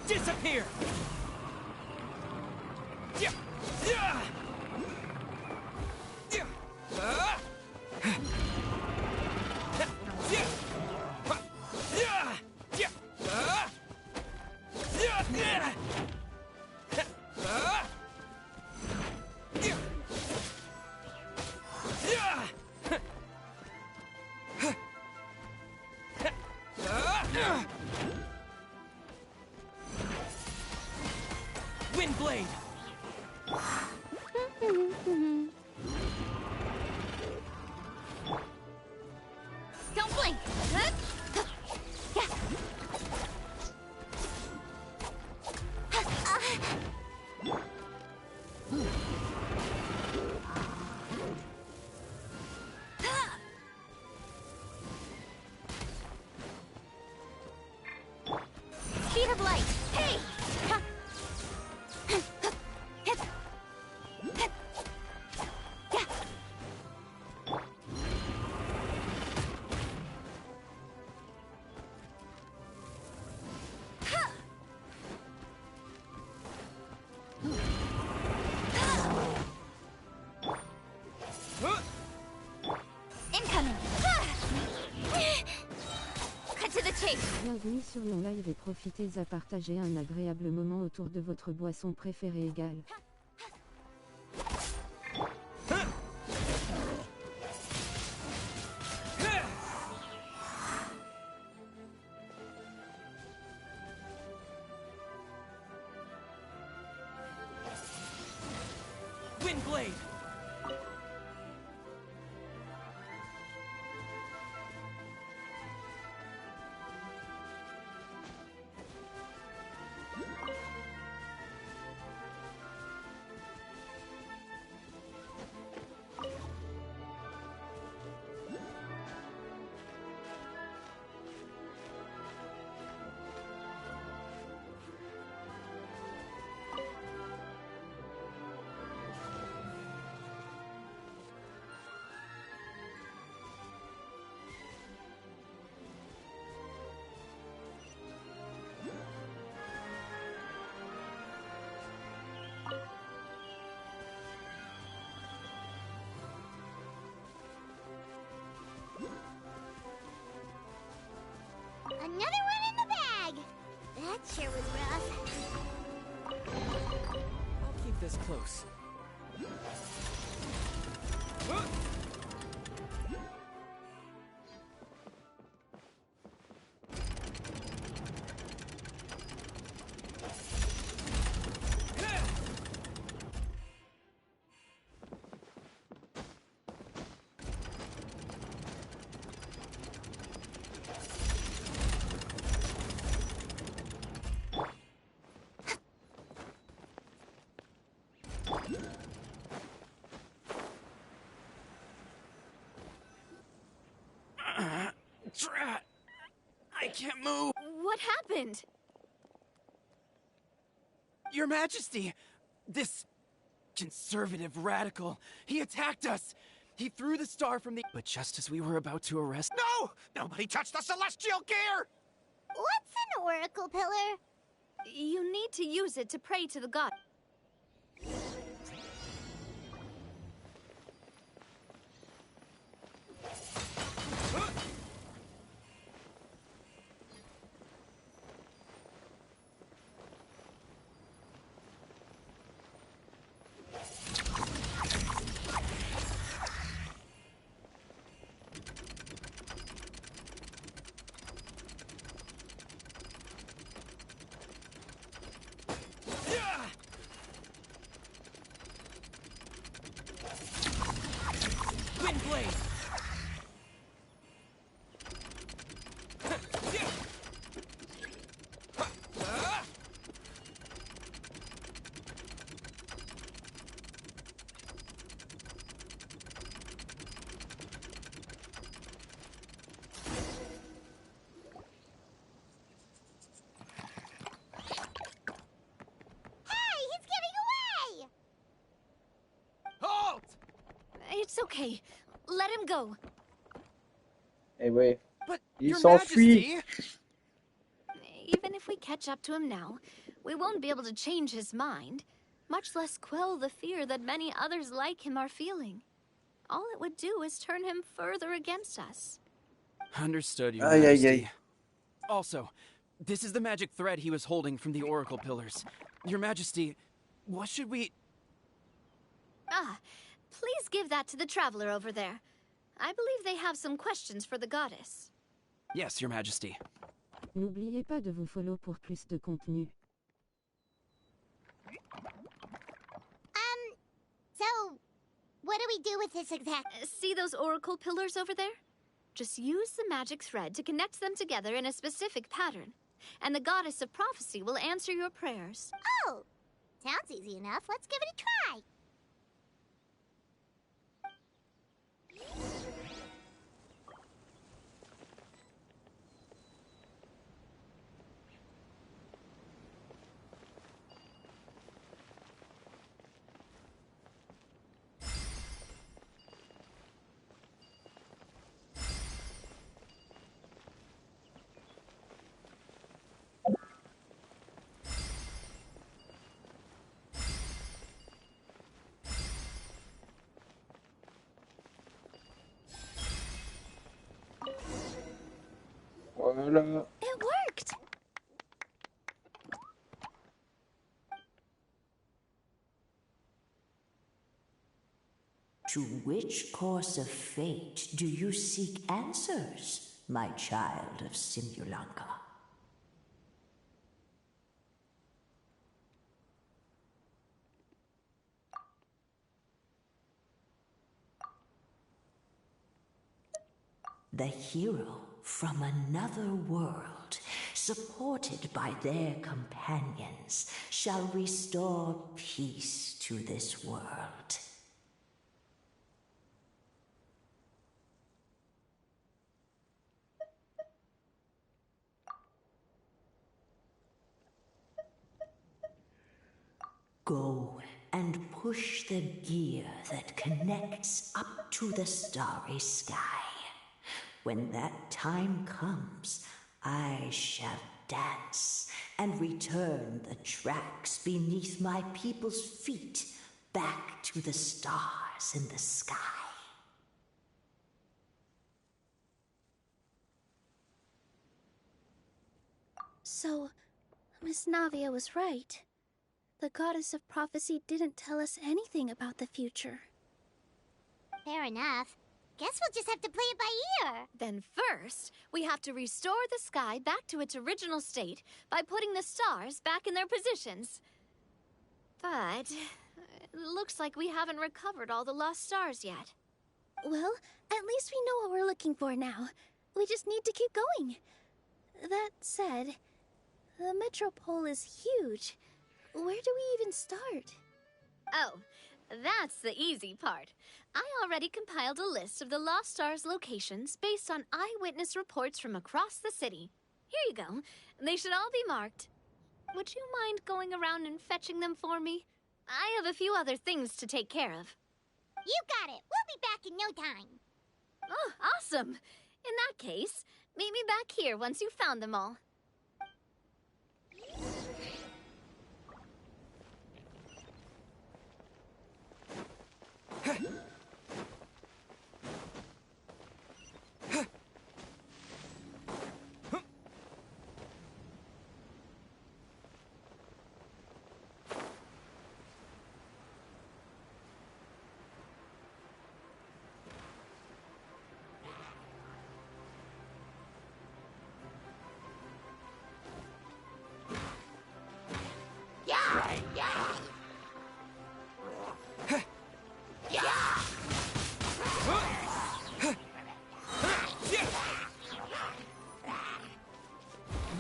Disappear! Windblade! Don't blink! Speed of light! Hey! Incoming! Cut to the chase! Bienvenue sur mon live et profitez à partager un agréable moment autour de votre boisson préférée égale. Windblade! Another one in the bag! That sure was rough. I'll keep this close. Drat! I can't move! What happened? Your Majesty! This conservative radical, he attacked us! He threw the star from the... But just as we were about to arrest... No! Nobody touched the celestial gear! What's an oracle pillar? You need to use it to pray to the god. Okay, let him go. Eh ouais. But Il Your s'enfuit. Majesty! Even if we catch up to him now, we won't be able to change his mind, much less quell the fear that many others like him are feeling. All it would do is turn him further against us. Understood, Your Aïe, aïe, Majesty. aïe. Also, this is the magic thread he was holding from the Oracle Pillars. Your Majesty, what should we... Ah, please give that to the traveler over there. I believe they have some questions for the goddess. Yes, Your Majesty. N'oubliez pas de vous follow pour plus de contenu. So, what do we do with this exact... See those oracle pillars over there? Just use the magic thread to connect them together in a specific pattern, and the goddess of prophecy will answer your prayers. Oh, sounds easy enough. Let's give it a try. Voilà. It worked! To which course of fate do you seek answers, my child of Simulanka? The hero from another world, supported by their companions, shall restore peace to this world. Go and push the gear that connects up to the starry sky. When that time comes, I shall dance and return the tracks beneath my people's feet back to the stars in the sky. So, Miss Navia was right. The goddess of prophecy didn't tell us anything about the future. Fair enough. Guess we'll just have to play it by ear. Then first, we have to restore the sky back to its original state by putting the stars back in their positions. But it looks like we haven't recovered all the lost stars yet. Well, at least we know what we're looking for now. We just need to keep going. That said, the metropole is huge. Where do we even start? Oh, that's the easy part. I already compiled a list of the Lost Stars locations based on eyewitness reports from across the city. Here you go. They should all be marked. Would you mind going around and fetching them for me? I have a few other things to take care of. You got it. We'll be back in no time. Oh, awesome. In that case, meet me back here once you've found them all.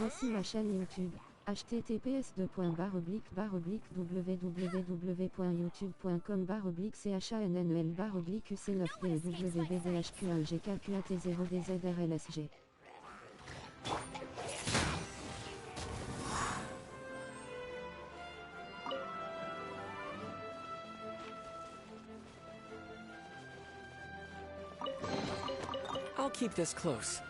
Voici ma chaîne YouTube. https://www.youtube.com/ucnefdwbdhq1G4AT0DZRLSG I'll keep this close.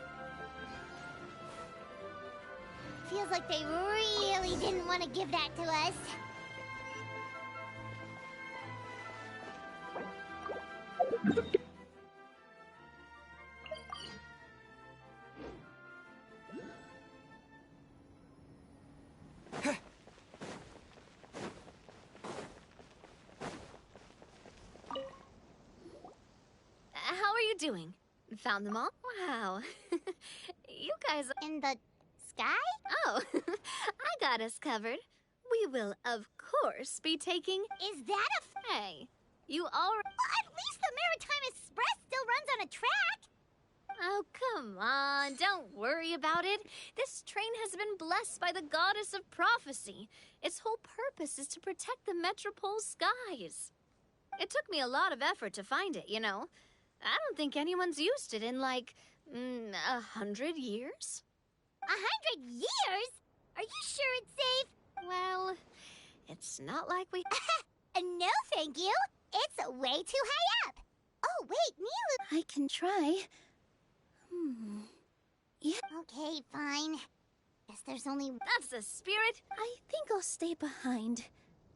Feels like they really didn't want to give that to us. How are you doing? Found them all? Wow. You guys... In the sky? Oh, I got us covered. We will, of course, be taking... Is that a... Hey, you all... Well, at least the Maritime Express still runs on a track! Oh, come on, don't worry about it. This train has been blessed by the goddess of prophecy. Its whole purpose is to protect the Metropole skies. It took me a lot of effort to find it, you know. I don't think anyone's used it in, like, 100 years? 100 years? Are you sure it's safe? Well, it's not like we... No, thank you. It's way too high up. Oh, wait, Milu... I can try. Yeah. Okay, fine. Guess there's only... That's the spirit. I think I'll stay behind.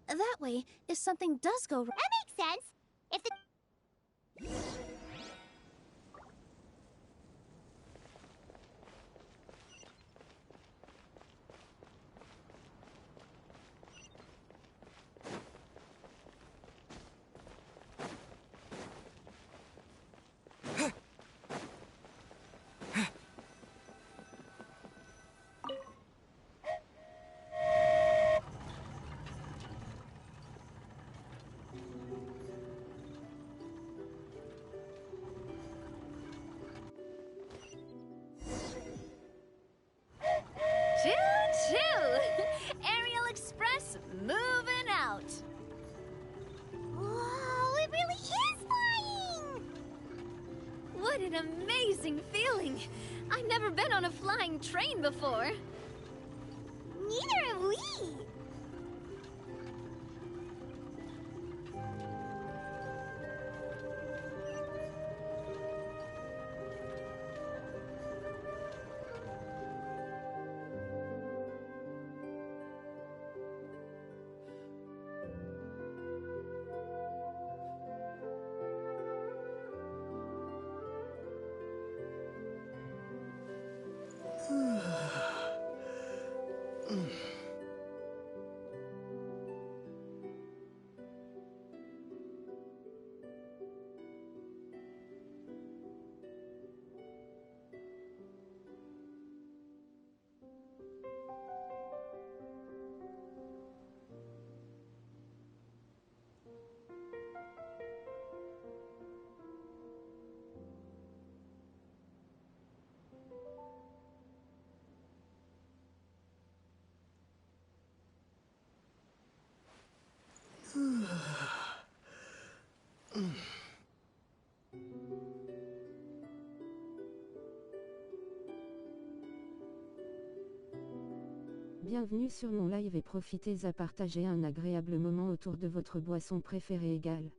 That way, if something does go wrong... That makes sense. If the... Choo-choo! Aerial Express moving out. Whoa, it really is flying! What an amazing feeling. I've never been on a flying train before. Neither have we. Bienvenue sur mon live et profitez à partager un agréable moment autour de votre boisson préférée égale.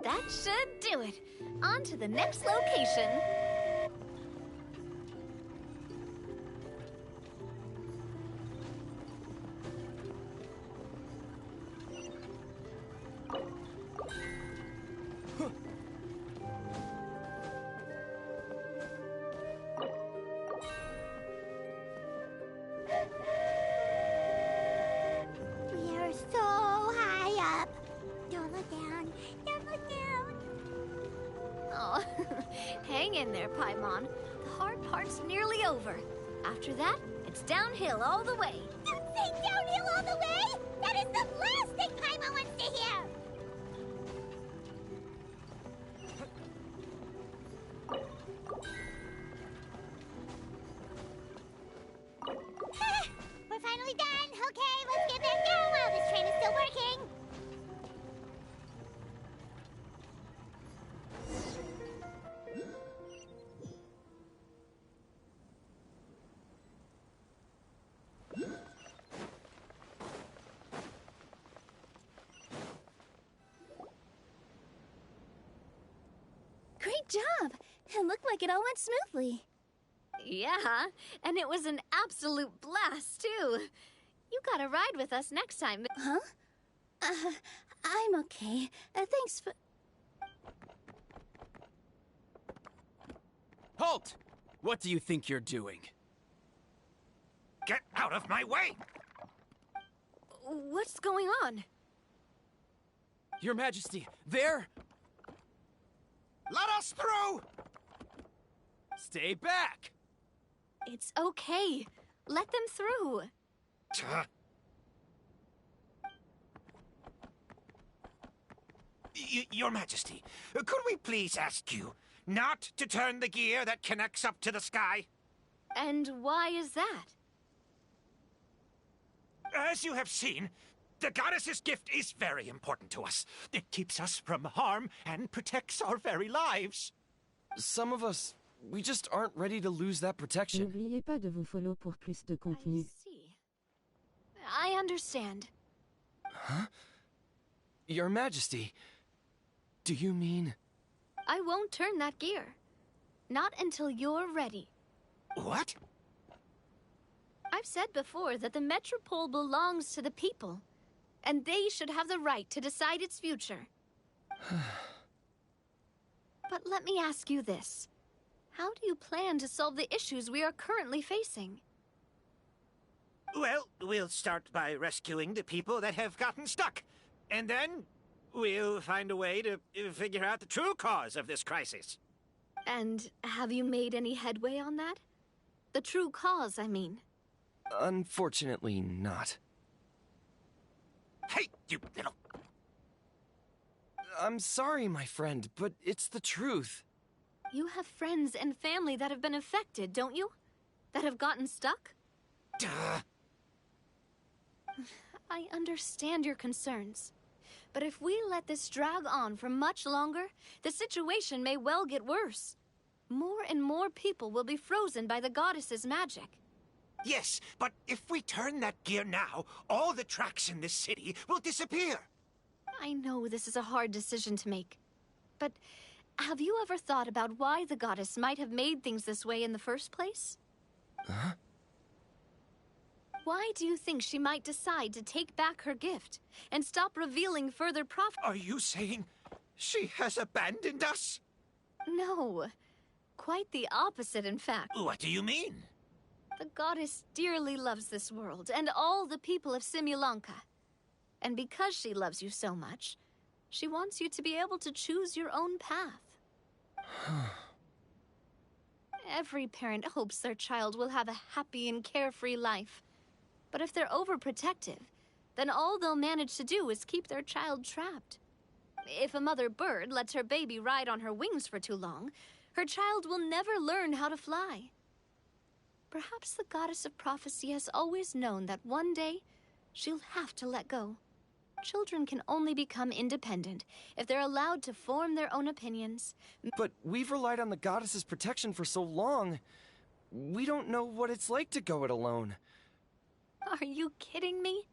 That should do it. On to the next location. We are so high up. Don't look down. Don't look down. Oh, hang in there, Paimon. The hard part's nearly over. After that, it's downhill all the way. Don't say downhill all the way! That is the last thing Paimon wants to hear! We're finally done! Okay, let's get back down while this train is still working! Great job! It looked like it all went smoothly. Yeah, and it was an absolute blast, too. You gotta ride with us next time. Huh? I'm okay. Thanks for... Halt! What do you think you're doing? Get out of my way! What's going on? Your Majesty, there! Let us through! Stay back! It's okay. Let them through. Your Majesty, could we please ask you not to turn the gear that connects up to the sky? And why is that? As you have seen, the goddess's gift is very important to us. It keeps us from harm and protects our very lives. Some of us, we just aren't ready to lose that protection. N'oubliez pas de vous follow pour plus de contenu. I understand. Huh? Your Majesty, do you mean... I won't turn that gear. Not until you're ready. What? I've said before that the Metropole belongs to the people, and they should have the right to decide its future. But let me ask you this. How do you plan to solve the issues we are currently facing? Well, we'll start by rescuing the people that have gotten stuck. And then we'll find a way to figure out the true cause of this crisis. And have you made any headway on that? The true cause, I mean. Unfortunately not. Hey, you little... I'm sorry, my friend, but it's the truth. You have friends and family that have been affected, don't you? That have gotten stuck? Duh. I understand your concerns. But if we let this drag on for much longer, the situation may well get worse. More and more people will be frozen by the goddess's magic. Yes, but if we turn that gear now, all the tracks in this city will disappear. I know this is a hard decision to make. But have you ever thought about why the goddess might have made things this way in the first place? Huh? Why do you think she might decide to take back her gift and stop revealing further prophecy? Are you saying she has abandoned us? No. Quite the opposite, in fact. What do you mean? The goddess dearly loves this world and all the people of Simulanka. And because she loves you so much, she wants you to be able to choose your own path. Every parent hopes their child will have a happy and carefree life. But if they're overprotective, then all they'll manage to do is keep their child trapped. If a mother bird lets her baby ride on her wings for too long, her child will never learn how to fly. Perhaps the goddess of prophecy has always known that one day she'll have to let go. Children can only become independent if they're allowed to form their own opinions. But we've relied on the goddess's protection for so long. We don't know what it's like to go it alone. Are you kidding me?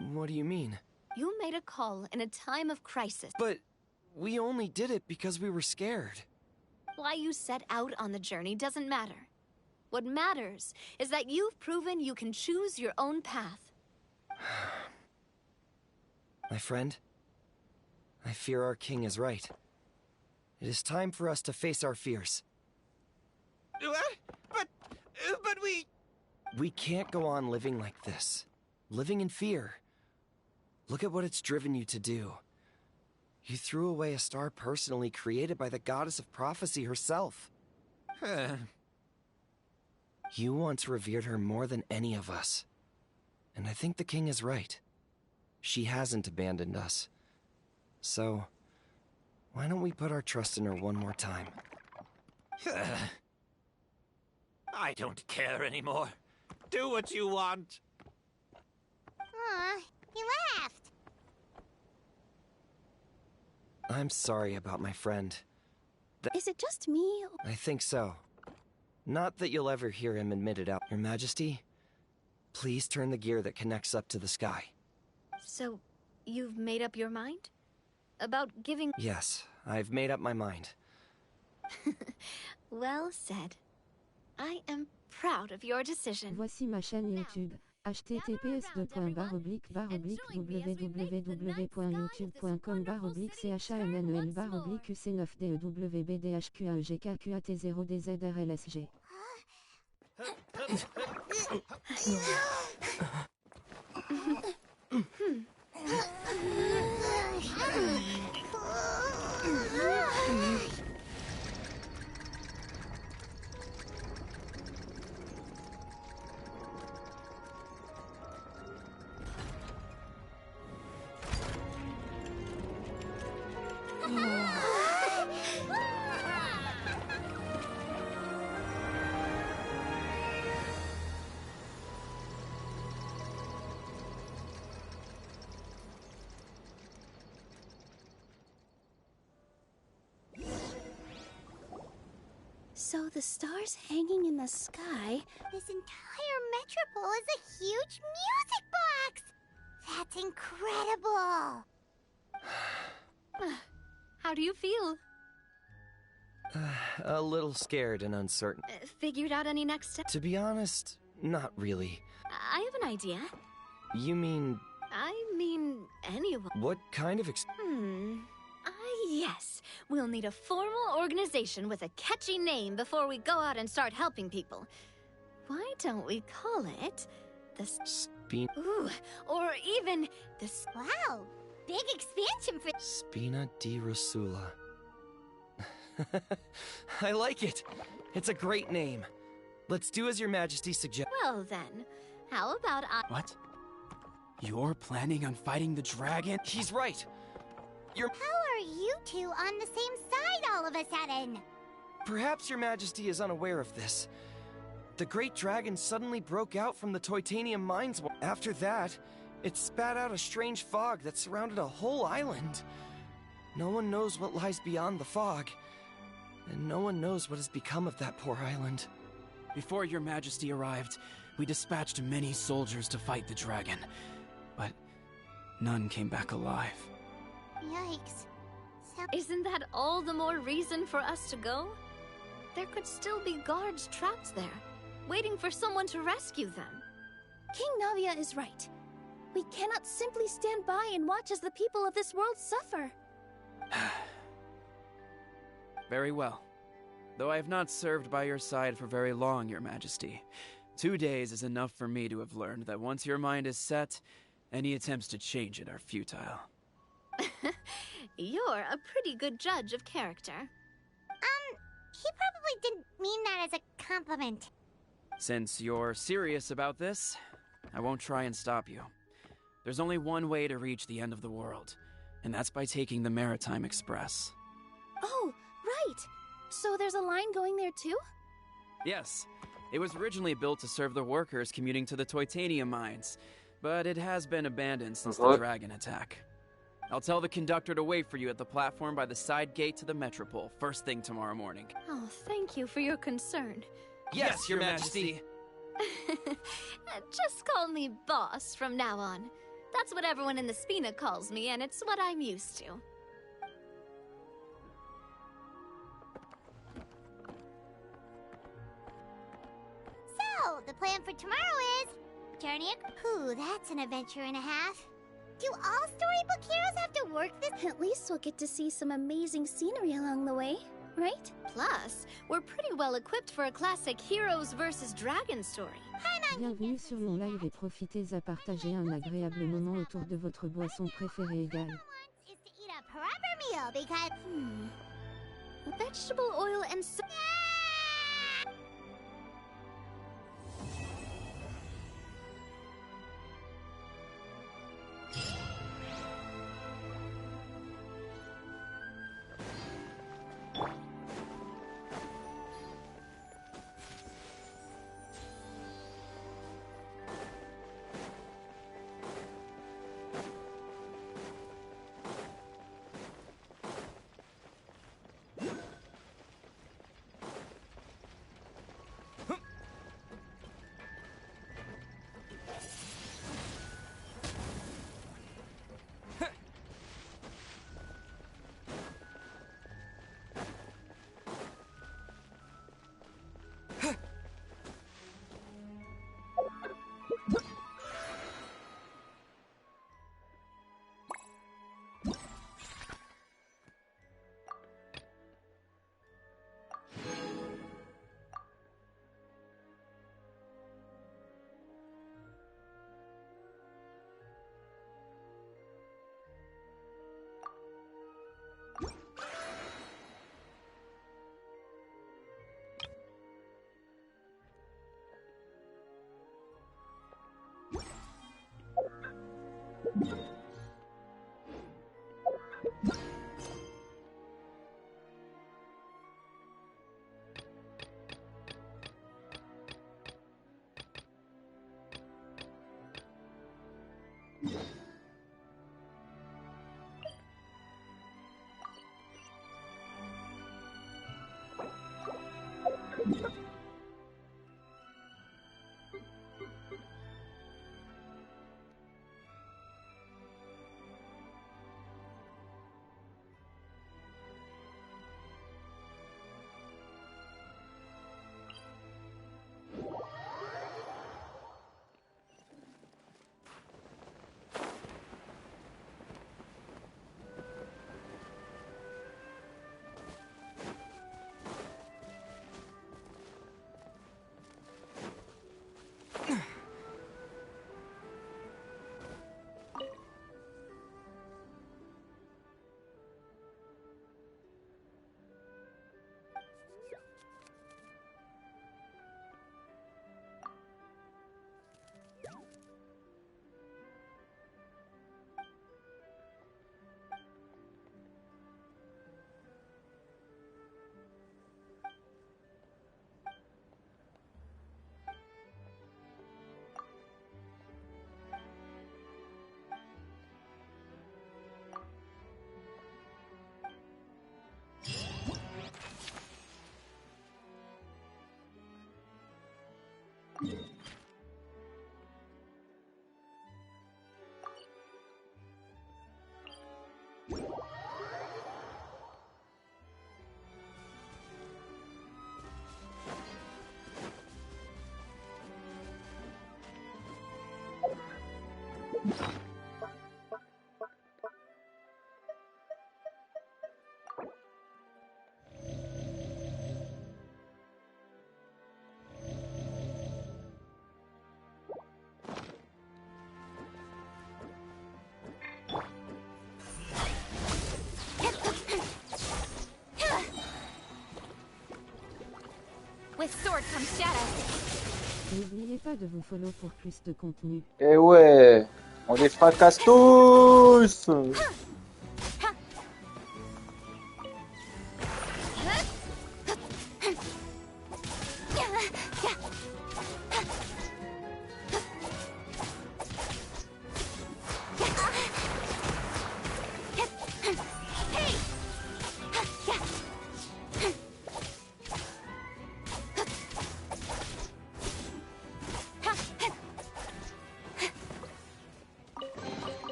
What do you mean? You made a call in a time of crisis. But We only did it because we were scared. Why you set out on the journey doesn't matter. What matters is that you've proven you can choose your own path. My friend, I fear our king is right. It is time for us to face our fears. What? But we... We can't go on living like this. Living in fear. Look at what it's driven you to do. You threw away a star personally created by the goddess of prophecy herself. You once revered her more than any of us. And I think the king is right. She hasn't abandoned us. So, why don't we put our trust in her one more time? I don't care anymore. Do what you want. Aw, he laughed. I'm sorry about my friend. Is it just me? I think so. Not that you'll ever hear him admit it out. Your Majesty, please turn the gear that connects up to the sky. So, you've made up your mind? About giving... Yes, I've made up my mind. Well said. I am proud of your decision. Voici ma chaîne YouTube. https://www.youtube.com/uc9dewbdwp.q-cnfdewbdhqaegk0dzrlsg. So the stars hanging in the sky... This entire metropole is a huge music box! That's incredible! How do you feel? A little scared and uncertain. Figured out any next steps? To be honest, not really. I have an idea. You mean... I mean, anyone. What kind of Yes. We'll need a formal organization with a catchy name before we go out and start helping people. Why don't we call it the... Ooh, or even the... Wow, big expansion for... Spina di Rosula. I like it. It's a great name. Let's do as your Majesty suggests. Well then, how about I... What? You're planning on fighting the dragon? He's right. How are you two on the same side all of a sudden? Perhaps your Majesty is unaware of this. The great dragon suddenly broke out from the Titanium mines. After that, it spat out a strange fog that surrounded a whole island. No one knows what lies beyond the fog, and no one knows what has become of that poor island. Before your Majesty arrived, we dispatched many soldiers to fight the dragon, but none came back alive. Yikes. Isn't that all the more reason for us to go? There could still be guards trapped there, waiting for someone to rescue them. King Navia is right. We cannot simply stand by and watch as the people of this world suffer. Very well. Though I have not served by your side for very long, your Majesty. 2 days is enough for me to have learned that once your mind is set, any attempts to change it are futile. You're a pretty good judge of character. He probably didn't mean that as a compliment. Since you're serious about this, I won't try and stop you. There's only one way to reach the end of the world, and that's by taking the Maritime Express. Oh, right! So there's a line going there too? Yes. It was originally built to serve the workers commuting to the Titanium mines, but it has been abandoned since the dragon attack. I'll tell the conductor to wait for you at the platform by the side gate to the Metropole, first thing tomorrow morning. Oh, thank you for your concern. Yes, your Majesty! Just call me boss from now on. That's what everyone in the Spina calls me, and it's what I'm used to. So, the plan for tomorrow is... Journey... Ooh, that's an adventure and a half. Do all storybook heroes have to work this? At least we'll get to see some amazing scenery along the way, right? Plus, we're pretty well equipped for a classic Heroes vs. Dragon story. Bienvenue sur mon live et profitez à partager un agréable moment autour de votre boisson préférée égale. Is to eat a proper meal because... Vegetable oil and with sword comes shadow. N'oubliez pas de vous follow pour plus de contenu. Eh ouais, on les fracasse tous.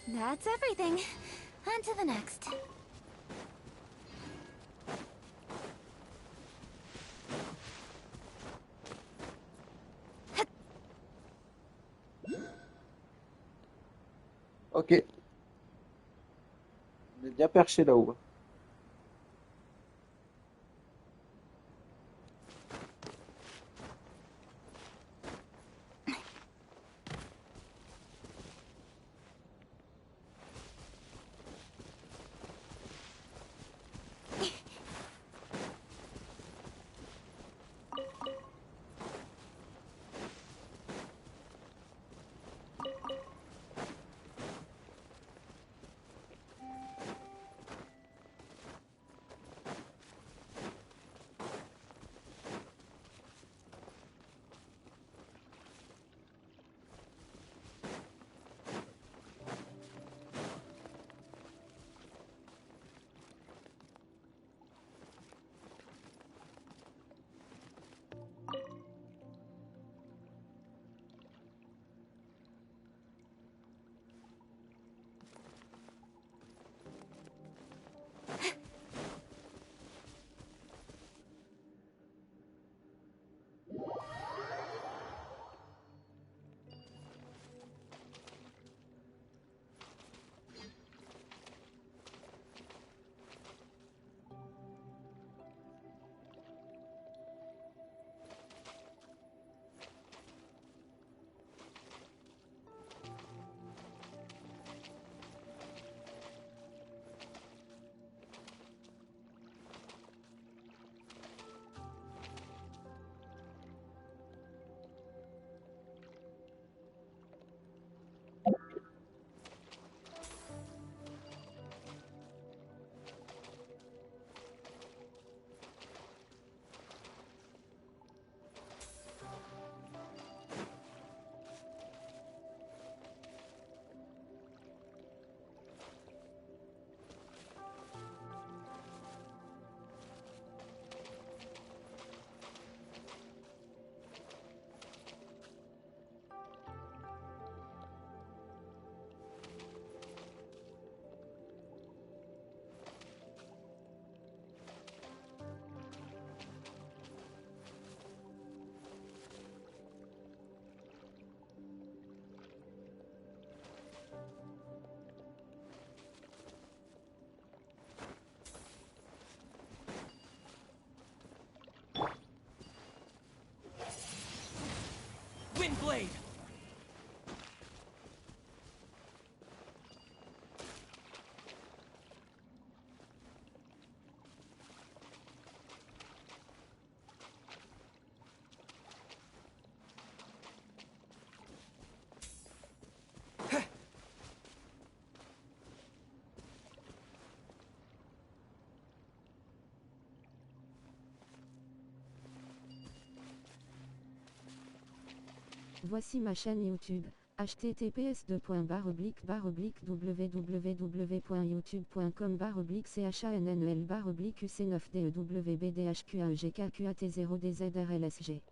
That's everything. On to the next. Ok. On est bien perché là-haut. Windblade! Voici ma chaîne YouTube. https://www.youtube.com/uc9DEWBDHQAEGKQAT0DZRLSG.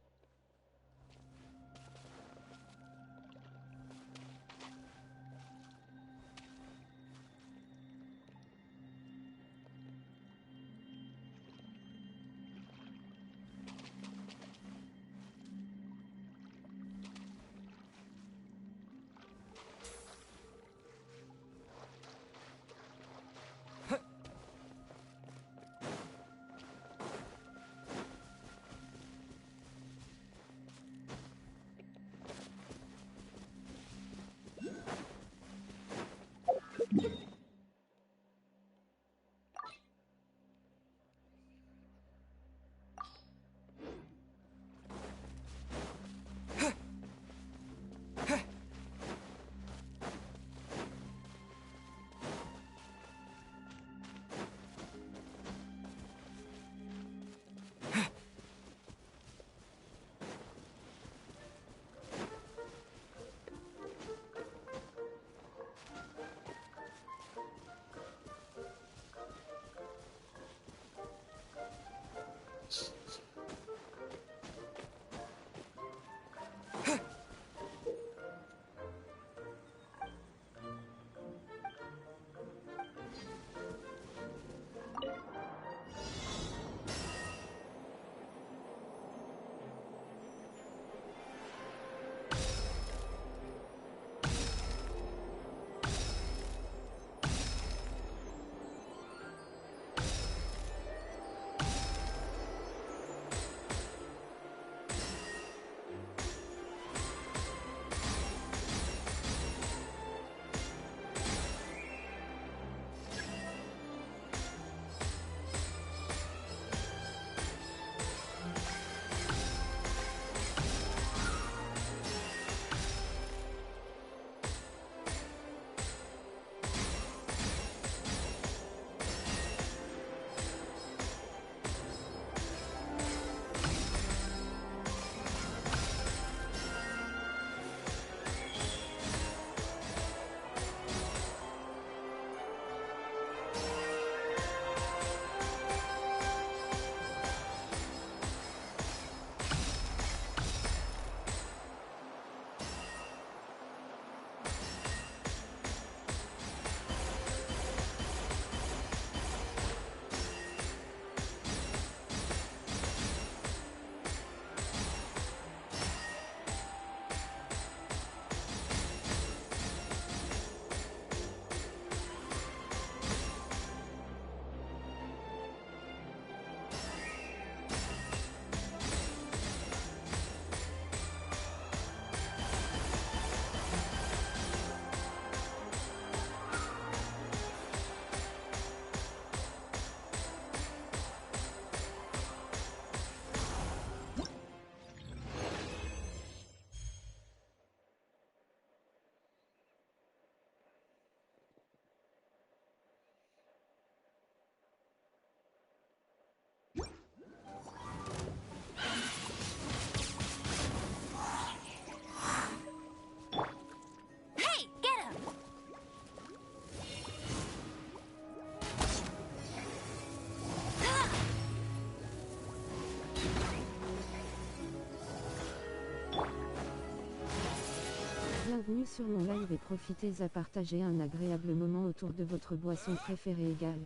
Bienvenue sur mon live et profitez à partager un agréable moment autour de votre boisson préférée égale.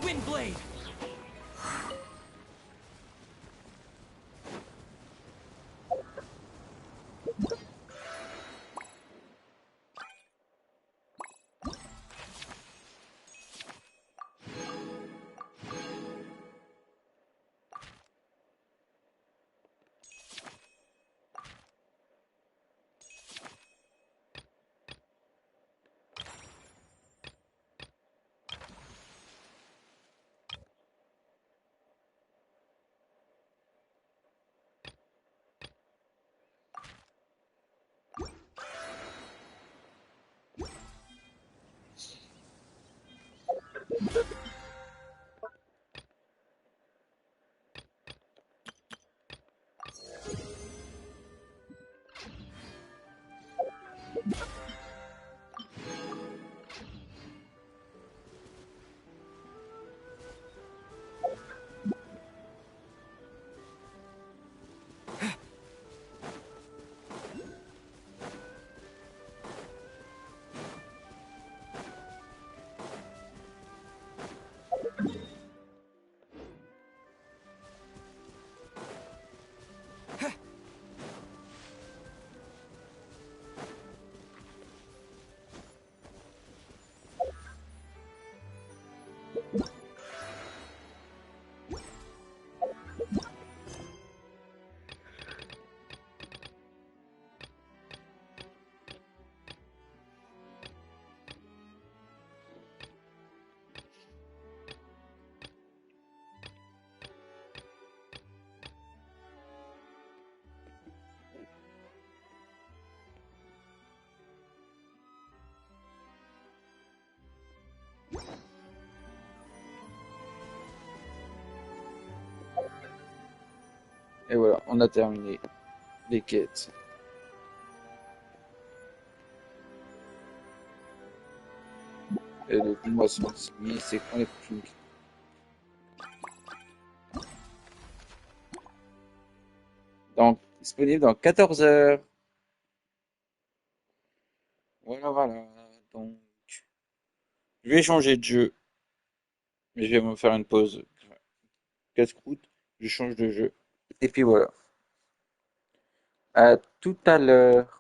Windblade! Et voilà, on a terminé les quêtes. Et le dis-moi c'est quand les prochaines. Donc, disponible dans 14 heures. Voilà, voilà. Donc, je vais changer de jeu. Mais je vais me faire une pause. Casse-croûte, je change de jeu. Et puis voilà. À tout à l'heure.